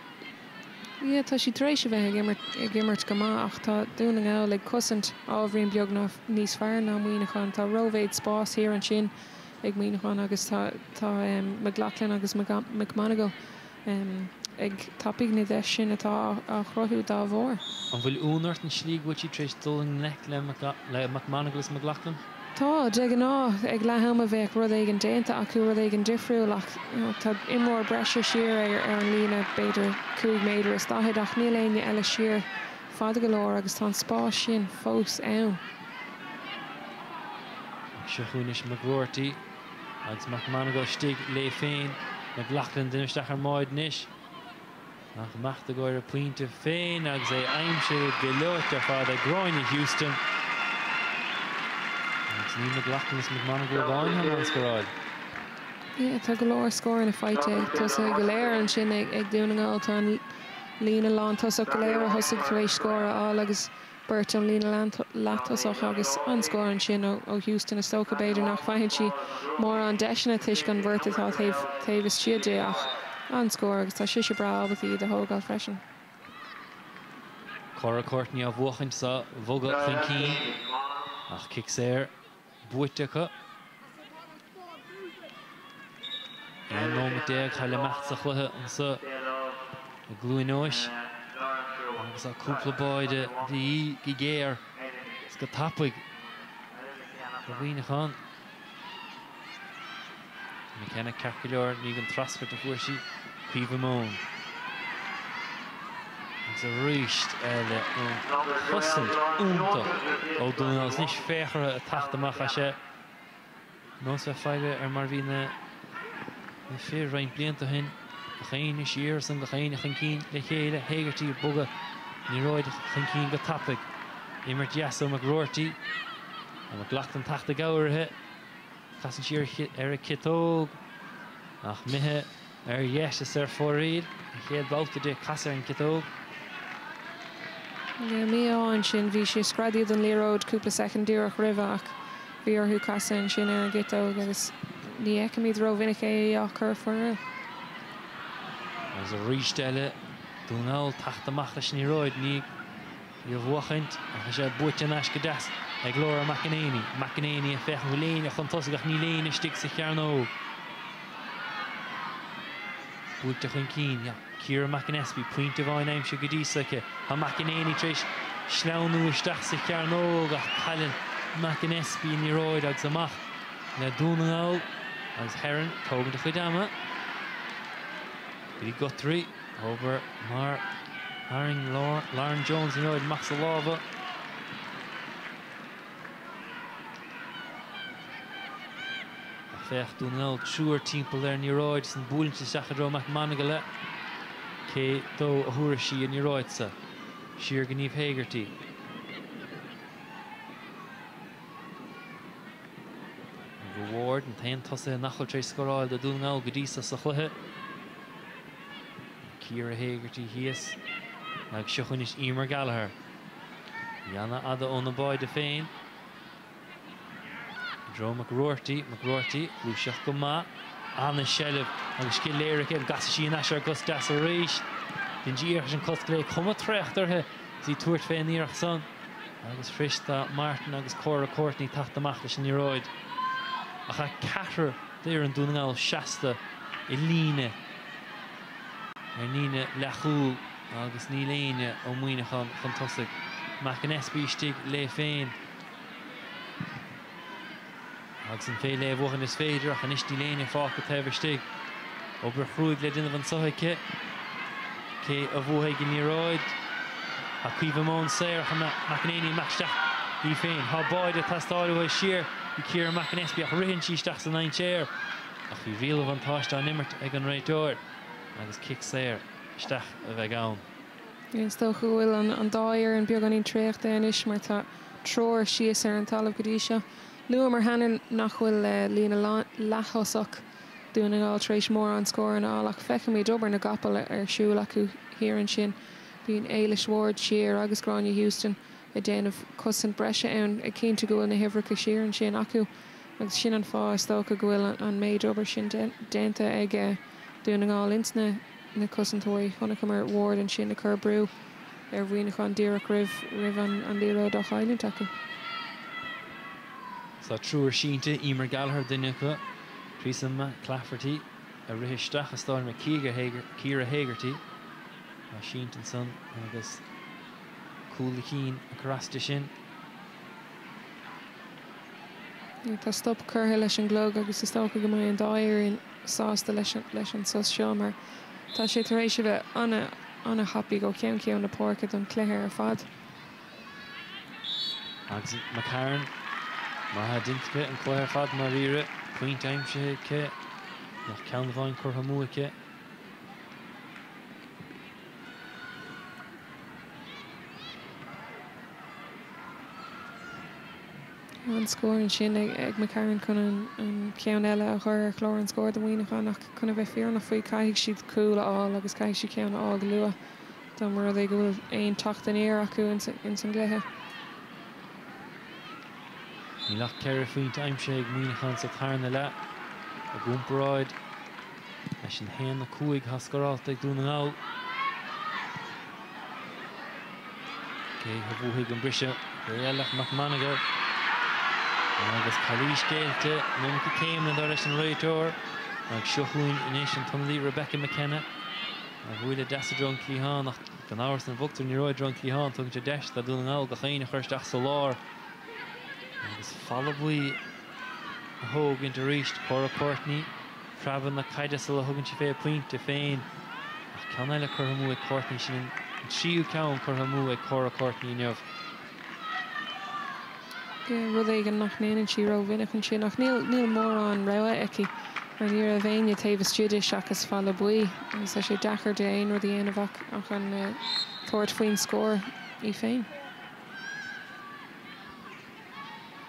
Ie, tá si trééis bheith ag immert go má ach tá Donegal le cosint ábhríon beag ná níos fearr ná Monaghan tá rovéid spás hir an sin ag Monaghan agus tá McLachlan agus McMonagal ag tapig na deis sin atá a chrothú dá bhór. An bhfuil únart an slí bhfuil trééis dul nec le McMonagal agus McLachlan? Tá de an ag leham a bheith rud ag an déanta acu rud ag an difriúil ach tá imór breise siar ar an lína beidir cúig méidir is dahead ach níl aine eile siar fada go leir agus tá spás sin fós ann. Sichunis McGroarty agus McMonagal stig le féin McLachlan duisteach ar máid níis. Nach machta goir a puinte féin agus é aimse go leocht ar fad a gráin i Houston. Agus ní McLachlan is McMonagal bháin an scoráid. Ie, tá go leir scóir na fáite tus go léir an sin ag Donegal tá lína lán tosach go léir thosaigh tar éis scóir á agus burt an lína leatosach agus an scóir an sin ó Houston is tócha beidir nach faihann si mór an deisina tuis gan bhirta tá taobh is siadé ach an scóir agus tá si bra albatí de thógáil freisin. Cora Courtney a bhuachaint sa bhogad chun cín ach kick séir buitecha. An nóid déag chaile mecht sa chluthe an sa a glúinóis agus a cúpla báide bhí go géir is go tapig go bhíinechan. McKenna Carcileor ní an traspert a fuairsi Píomh Món. Agus a ríist eile chosint únta ó Donegal is níos féchara a tacht a sé. Nós bheith fáile ar mar bhí na fé rein blianta hin a chéine siar san go chéine chun cín le chéile Hegarty buga ní roid chun cín go tapig. Immert Jesso McGroarty a McLachlan tacht a gabharthe chasan siar ar a citóg ach mithe ar dhéis ar fóríd a chéad báta de casar an citóg. Mí áin sin bhí sé scradiad an líróid cúpla secondíoch ribh ach bhí orthú casa an sin ar an citóg agus ní eicimid ro vinnic é á chur foireann. Agus a ríist eile Donegal tacht amach leis ní roid ní bhuachaint a sé buite an eis go deas ag Laura McAnany a fechan go léine chun tosagach ní léine stig sa chearnó. Buite chun cín, Ciara McAnesby puinte bháin aimse go dísacha a McAnany tréis sleanú isteach sa chearnó a chailin McAnesby ní roid agus amach le Donegal agus Heron tógan de chuid ama. Gary Guthrie over Lauren Jones in roid Maxilova. Fech Donegal trúr timppel in roid san búlinte seachadro mac Monaghan cé dó a thuairisí in roidsa. Siar Gníomh Hagerty. Reward and tain tosa nachol tre scoráil de Donegal go dtí sa chluthe. Ciara Hagerty hias ag seochunis Emer Gallagher. Ianna ada óna báid a féin. Dro McRourty, Luciach go má. Anna Shellef agus cí léire ag gas sin as agus das a réis. Den díar an cos gré cuma trechtarthe sí tuairt féin íarach san. Agus Frista Martin agus Cora Courtney tacht amach leis an iróid. A cha catar déir an Donegal seasta I líne. Níne lechúil agus ní léine ó muoinechan chun tosig. Mac an espíistig le féin. Agus an fé le bhchan is féidir ach an istí léine fáca taimhstig. Obair chrúig le duine van sothaice. Cé a bhuaigh in iróid. A cuimh món séir cha mac an éine maisteach í féin. Tá báid a tastáilú siar I Ciara mac an espí ach rihin síisteach san 9 séir. Ach bhí bhíal van táiste an nimmert ag an réitóir. Agus kick séir steach a bheith ann. Is sto bhfuil an dáir an beag an íon tréocht déis mar tá tror síos ar an talamh go dtí seo. Lua mar hanan nach bhfuil lína lethosach Donegal tréis mór an scór an áach fechan mí dobar na gapal ar siúil acu híann sin. Bhín Eilish Ward siar agus Gráinne Houston a déanamh cosan breise ann ag cinnte go bhfuil na hihracha siar sin acu. Agus sin an fá tócha go bhfuil an méid obair sin déanta ag Donegal insna na cosantói chuna mar Ward an sin na chur brú ar bhuiine an díreach rih an líro do chailinn acu. Sa trúr sínte Emer Gallagher duine go Trísam Clafferty a rihisteach a stáil me Ciara Hagerty a síntan san agus cúla cín a carasta sin. Tá stop curtha leis an glóg agus is tócha go mé an dáir in sásta leis an sos seo mar tá sé tar éis bheith anna happy go ceann na pórca don cléir ar fad. Agus McCarran mar ha dintacha an cléir fad mar rire point aimse ce nach ceann bháin curtha múice. An scóir sin ag McCarran chun an ceann eile a chur ar chlór an scóir do bhuiineán nach chuna bheith fear nach faoi caiigh siad cúla á agus caiigh si ceann á go lua. Tá mar é go bhfuil éon tacht an éar acu in san gluthe. Ní lech ceir faoint aimse ag muoinechan sa tarna le a gúmparáid leis an héan na cuaig hascaráilta ag Donegal. Cé ha bhuaigh an brise go eilech mac Monaghan. Agus Calís Géilte nunca céim na leis an réitóir ag seochuin inis an tumlí Rebecca McKenna a bhuaile deasa dron clíán ach gan áhars an bhugtar ní roid dron clíán tugann sé deis a Donegal go chéine chuirteach sa lár. Agus fallabhuaí a thóg into ríist Cora Courtney freabann na caiidesal a thugann si fé puinte féin ach ceann eile curtha mú ag Courtney sin an tríú ceann curtha mú ag Cora Courtney neamh. Rud éigen nach néanann si ró bhuineach an sin nach níl mór an rogha aici ar níor a bhéine taobh stúidis agus falla buí agus sé dechar de aon rud dhéanamh ach an tuairt faoin scór í féin.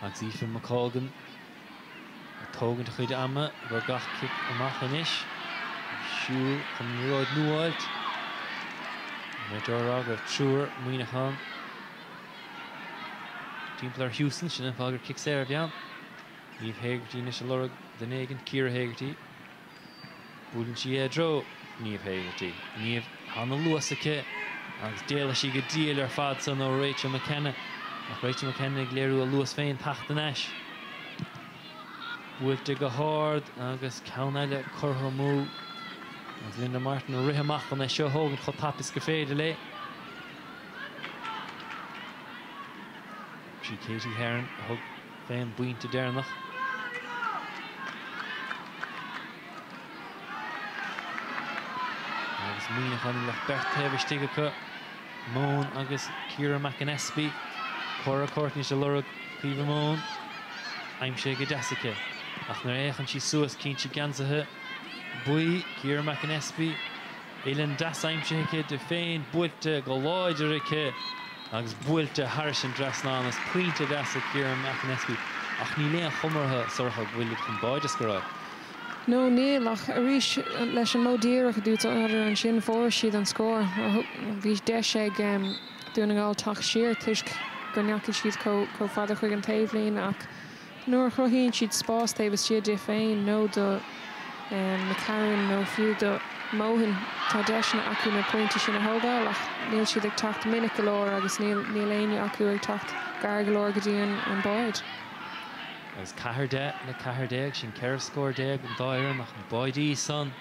Agus Aoife McColgan a tógann chuid ama gur gach kick amach inis. Siúil chun ní roid nuáilt. Méidir agah trúr muoinechan. Timplar Houston sin an fágur kick séir bhean. Níomh Hagerty inis a lorug den éigen Ciara Hagerty. Búlann si dro Níomh Hagerty. Níomh hána luasacha agus déala si go díal ar fad san ó Rachel McKenna. Ach Rachel McKenna ag léirú a luas féin tacht an eis. Bhuailte go háard agus ceann eile curtha mú. Agus Linda Martin ó rithe amach an é seo thógann chomh tapis go féidir le. Sí Katie Heron a thug féin buinte déarnach. agus mína chuin le berthe stige chu Món agus Ciara McAnespy chora Courtney se lurug Clíomh Món aim sé go deasice ach nar échan si suas cín si gansathe buí Ciara McAnespy Éileann das aim sé hice de féin builte go láidir hice agus builte Harrison Drasnanas puinte das a Ciara McAnespy ach ní léon chumartha sorcha bhfuil chun báidir go raibh. No, níl ach a rís leis an módíireach a dúirt ar an sin fór siad an scór. Bhí deis ag Donegal tach siar tuisc gur neacail siad có fada chuig an taobhlín ach nuair chruthíonn siad spás taobh siad de féin nó do na Karen nó fiú do Monaghan tá deisna acu na pointe sin na hógáil ach níl siad ag tacht minic go leor agus níl aine acu ag tacht gar go leor go dtí an báid. Agus cahar déag sin ceir scór déag an dáire nach an baidí san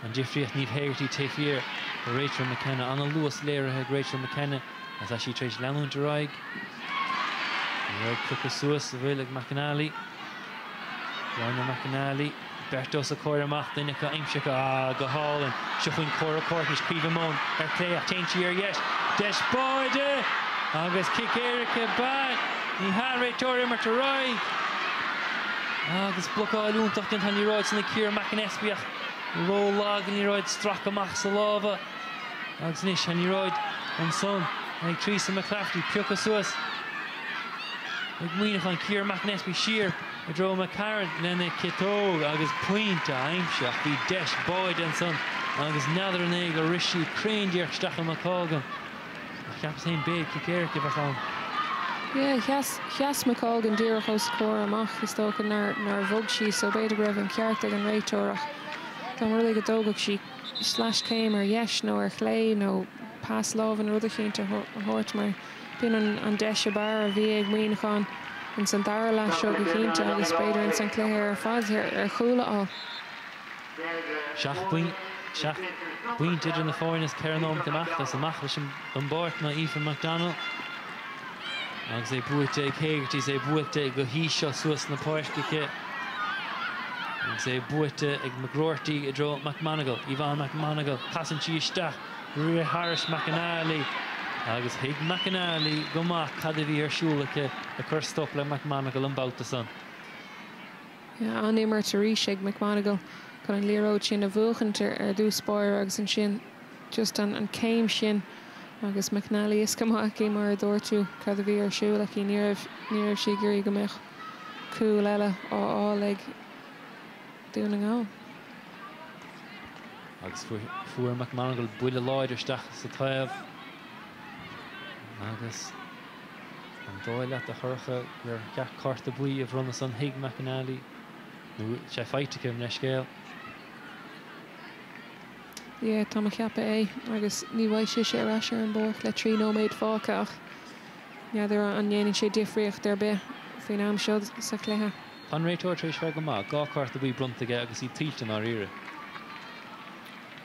an difriocht níomh héirtí taobhíor Rachel McKenna anna luas léirethe Rachel McKenna as a sí tréis leanún de raig. Raig crucha suas a bhfuil ag McAnally. Ryan McAnally Bertos a cóir amach duine go aimse go hálan sichuin córa Courtney Clíomh Món ar clé a taintí ar yes deis baide agus kick Erica back ní Harry Tóir mar to raig. Agus blokáilúntaach den tan ní ráid sanna Ciara McAnespy ach rólág ní ráid strach amach sa lábha agus níos han ní ráid an son ag Theresa McClafferty peocha suas ag muoinech an Ciara McAnespy siar a dro McCarran lena citóg agus puinte aimse ach bhí deis báid an son agus neadar an éig a risí craindíoch stacha McColgan ach ceapas hain béad kick Erica bachán. Yeah, Chias McColgan díreach os cór amach is tócha nar bhog sí so beidir raibh an ceart ag an réiteoireach. Tá mar ag a dógach sí slash céim ar yes nó ar chlé nó pás lábh an rud a chénta thuirt mar bíonn an deise bar a bhí ag muoinechán in san dara leis seo go chénta agus beidir in san cléir ar fad ar chúla á. Seach buint idir na fáinnas cearnóm goachtas amach leis an báirt na Aoife McDonald. Agus é buaite ag chéirtí é buaite go hí seo suas na páircice. Agus é buaite ag McGroarty i dro McManagal, Ivan McManagal, pasantí isteach, Rui Harris McAnally. Agus hiag McAnally go maith cad a bhí ar siúlacha a chur stop le McManagal an bouta san. An émar a rís ag McManagal chun an líróid sin a bhuachantar ar dús spáir agus an sin just an céim sin. Agus McNally is go maith mar a dúirtú cad a bhí ar siúla í níorbh si gurí go meach cúil eile áil ag Donegal. Agus fuair McManagal buile láidir isteach sa taobh. Agus an dóile a churcha gur ceach carta buí a bhronna san hiag McAnally. Nó sé feitice am leis scéal. Yeah, tá ceappa é agus ní bhaid sé ar as ar an bóch le trí nóméid fáca ach neadidir an dhéanann sé difriocht ar bith faoin am seo sa cléthe. An réiteoir tréis feag go maith gá carta buí bruntaige agus í títe ná ire.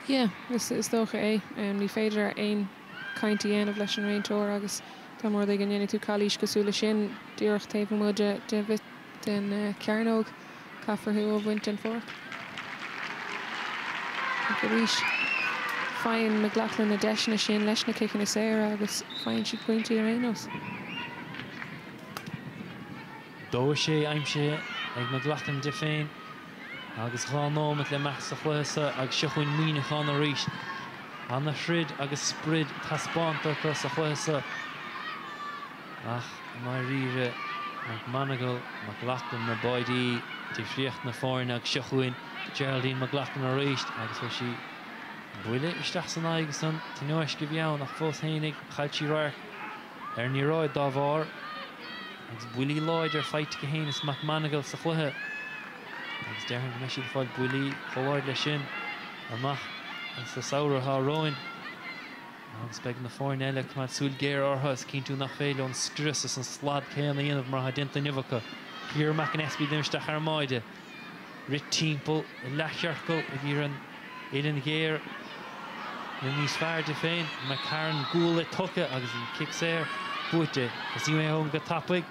Yeah, is dócha é ní féidir ar aon caintí aanamh leis an réinteoir agus tá mór ag an dhéanann tú cailís cosúla sin dúireach taobh muide de bhit den cearnóg cafarthú ó bhaint an fórc. Go rís fáin McLaughlin na deisna sin leis na cicin is éire agus fáin siad pointí ar aonos. Dó sé aimse ag McLaughlin de féin agus cháómat le meach sa chluasa agus sichuin muoinechán a ríis. Anna shrid agus sprid taspánta chu sa chluasa. Ach mar rire McManagal McLaughlin na baidí difriocht na fáin agus sichuin Geraldine McLaughlin a ríist agus bhfuil si buile isteach san agus san tíneois go bheann ach fós hénig chailtí rair ar ní ráid dá bhar agus builí láid ar feit go héanas McManagal sa chluthe agus dearn me siad fáil builí choláid le sin amach an sa saoirtha roin agus beag na fáin eile mar súil géir orthas cinn tú nach féile an scrus an slad céanna dhéanamh mar ha dinta nimhacha Ciara McAnespy dimisteach ar maide rit timppel i leithcearcail a bhí an éileann géir na níos fearr de féin McCarran gúil tucha agus an kick séir buaite is í mé hóm go tappaig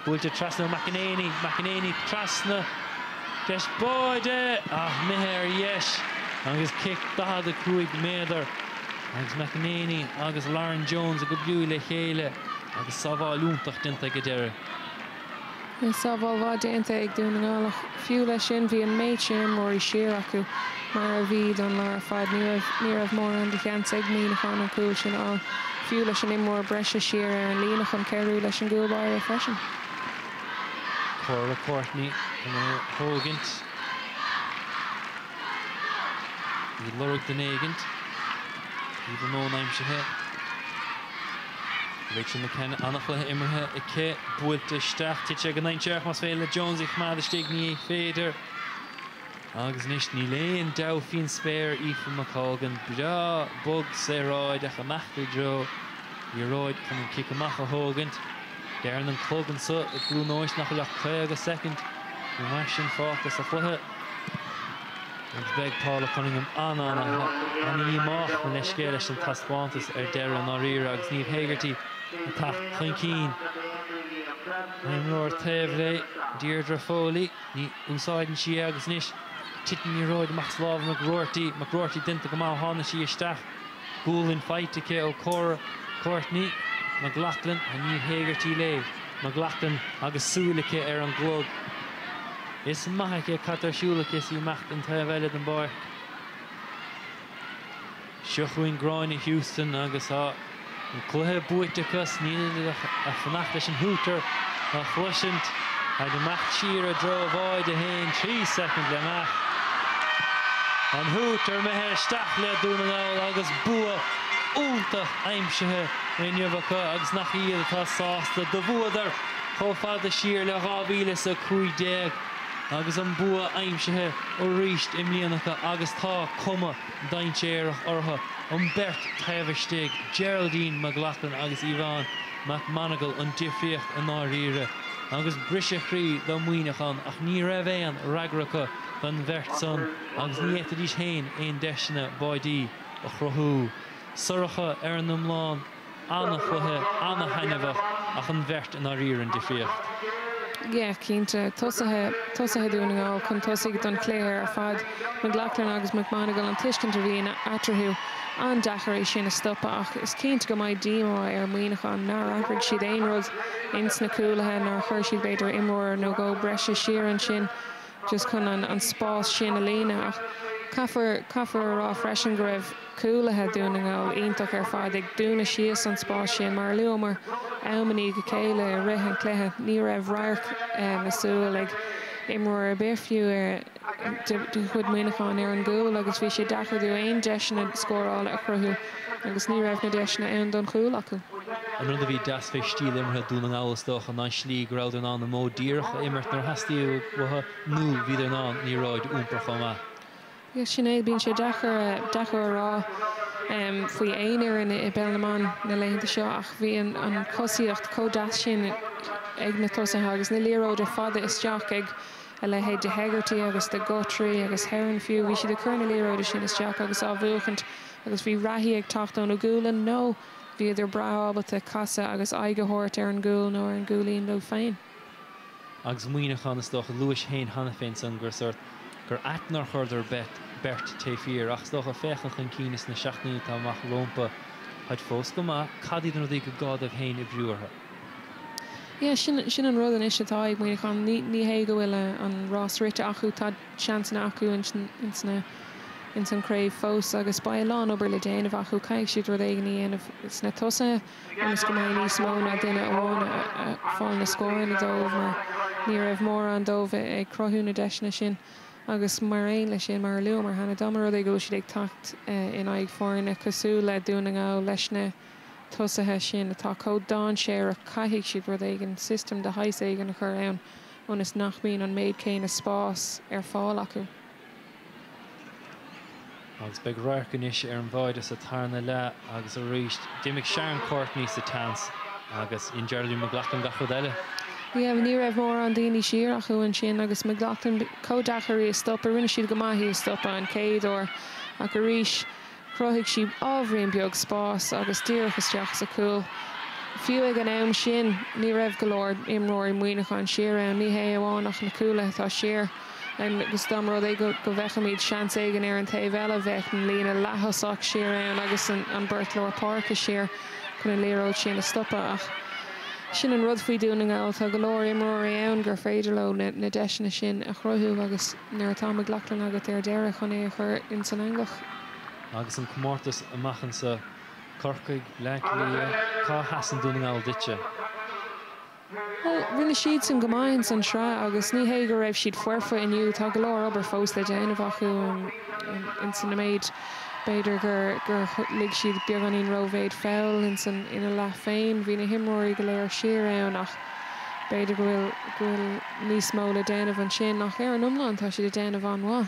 buaite trasna McAnany trasna deis báide ach mithe ar yes agus kick dahad a cruig méadar agus McNaney agus Lauren Jones a go bú le chéile agus sábháil úntach dinta go deire. Sábháil bhá déanta ag Donegal fiú lei sin bhí an méid sin mór I siar acu mar a bhí don lear fad ní raibh mór an de chean ag míachán an cúil sin á fiú leis an imór breise siar ar an líonach an ceirú leis an gúlbáir a freisin. Cora Courtney yn Hogant. I Lurg den Egant. I fy nôl naim sy'n he. Rachel McKenna anachla immerhe y ce bwylt y stach. Titcha gyda'n siarch mas feile Jones i'ch mad ystig ni ei ffeder. Agus nisht ni lein daw fin spare Aoife McColgan. Bra bug se roed ach a machdu dro. I roed kan yn kick amach a Hogant. Darren yn clog yn so, y glw noes nach ylach cweg a second. Yn masyn ffocus a chlyhe. Ond beg Paula Cunningham an I mach yn esgel eich yn tasbantus Darren ar ira agus Niamh Hegarty y tach chyn cyn. I'm ro'r tefle, Deirdre Foley, ni wsaid yn si agus nish. Titan ni roed Max Love McRorty dynta gyma hana si ystach. Gŵl yn fight i ce o Cora Courtney. McLaughlin a Niamh Hegarty le. McLaughlin agus súlacha ar an glog. Is maithe catar siúlacha sí macht an taobhheile an bar. Seochuin Groin I Houston agus an cluthe buitachas níl a fanacht leis an hútar a chluisint a de macht siar a dro bháid a hain 3 second le macht. An hútar mehe stach le Donegal agus bua úntach aimsithe in Javacha agus nach iad atá sásta do bhuadar chofad a siar le rábhílas a 15 agus an bua aimsithe ó ríist im líanacha agus tá cuma daintéireach ortha an Bert Tavistig, Geraldine McLaughlin agus Yvonne McMonagle an difriocht an áíre agus brise chrí do muoinechan ach ní raibh éan ragracha don Bert son agus ní éta dís hain éon deisina báidí a chrothú. Suracha ar an umláin anna chuthe, anna hainebach ach an Bert an áíre an difriocht. Yeah, cínte tosathe Donegal chun tosaigh don cléir ar fad McLaughlin agus McMonagle an tuiscint a bhíon atrathú an dacharéis sin a stoppa ach is cínte go mbeidh díomá ar muoinechan nar aithrid siad aon rud ins na cúlathe nar chuir siad beidir imór nó go breise siar an sin just chun an spás sin a lína ach caithfar rá freisin go raibh cúlathe Donegal ionach ar fad ag dúna síos an spás sin mar luamar Elmaní go céile rith an cléthe ní raibh rairc na súil ag imór a béirfiú ar chud muoinechan ar an gúil agus bhí sé dachadú aon deisina scórála a chruthú agus ní raibh na deisina ann don chúil acu. An rud a bhí deasfeh stíl immerthe Donegal stoch an slí go raibh an mó díreach immert nar hastíú butha nó bhí an ní ráid úmprach amach. Sinnéad bíonn sé dechar rá faoi éonar in Belnaman na léonnta seo ach bhí an cosíocht códáas sin ag na tosathe agus na líróid ar fada isteach ag le héad de Hegarty agus de Guthrie agus Heron fiú bhí si de chur na líróide sin isteach agus á bhuachant agus bhí rathí ag tachtón ó gúlan nó bhí idir braábalta casa agus aigethóirt ar an gúil nó ar an gúlín lo féin. Agus muoinechan is doch Luis Hain hanna féin san gur atnar chuidir Bert Tafier ach stoch a fechan chun cínas na seachnaí tá amach lompa haid fós go má cadíad an go gád a Hain I bhrúartha. Sin an rud an is atá ag muoinechan ní hé go bhfuil an rás rite acu tá seansna acu in san craobh fós agus ba lán obair le déanamh acu caiig siad rud éige dhéanamh sna tosa agus go mbeidh níos mó na duine amháin fáil na scóir na dómh mar ní raibh mór an dómh ag crothú na deisna sin agus mar aon lei sin mar luamar hena damar ag go siad ag tacht in aghaidh fáinne cosú le Donegal leis na tosathe sin atá códáin séar a caiigh siad rud ag an system de hais éigen a chur ann ón is nach bíonn an méid céin a spás ar fáil acu. Agus beag raircanis ar an bhaid is a tarna le agus a ríist Dimmick Sharon Courtney sa tans agus in Geraldine McLaughlin gachud eile. Ní raibh mór an daoine siar acu an sin agus McLaughlin códacharí stoppa rinne siad go maithí stoppa an céad ó a go ríis croigh si ábhríon beag spás agus díreachas teach sa cúil. Fiú ag an am sin ní raibh go leor imróir muoinechan siar an ní hé amháinach na cúla tá siar agus dámrá é go bhecha míid sean éigen ar an taobh eile bheith an lína lethasach siar ann agus an Bertleir Park a siar chun léróid sin na stoppa ach sin an rud faoi Donegal tá go leir imreoirí ann gur féidir le na deisina sin a chruthú agus nuair atá ghlaachlan agat ar deire chun é chur in san angach. Agus an comórtas amachchan sa corcaig leiclí cá hasan Donegal ditse. Rinne siad san gomáin san srá agus ní hé go raibh siad fuorfa inniu tá go leir obair fós le déanamh acu in san na méid beidir gur lig siad beag an on rovéid fel ina le féin hí na himróí go léir siar ann ach beidir gohfuil níos mó le déanamh an sin nach ar an umlan tá siad a déanamh anhá.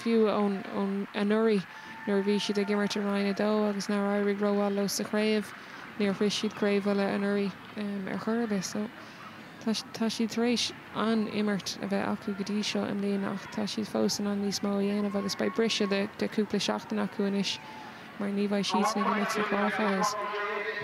Fiú ón anurí nuair bhí siad a gimmart a roiine dó agus ná áirigh roáil lo sa chréibh níor fris siad craibh le anurí ar chuirbe so tá siad rééis an immert a bheith acu go dtí seo an líon ach tá siad fósan an níos mó dhéanamh agus ba brise de cúpla seachtain acu inis mar ní bhaid siad na gimit sa chláfáis.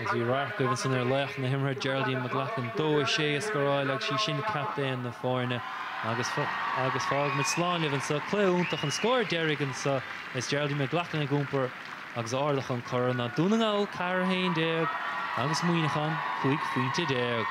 As bhí rath go san ar lech na himre Geraldine McLachlan dó sé scoráil ag sí sin captain na fáinne agus fág mit sláineh an sa cléúntaach an scóir deirigan sa is Geraldine McLachlan a gúmpar agus ardach an chur na Donegal Carhain déag agus muoinechan chuig faointe déag.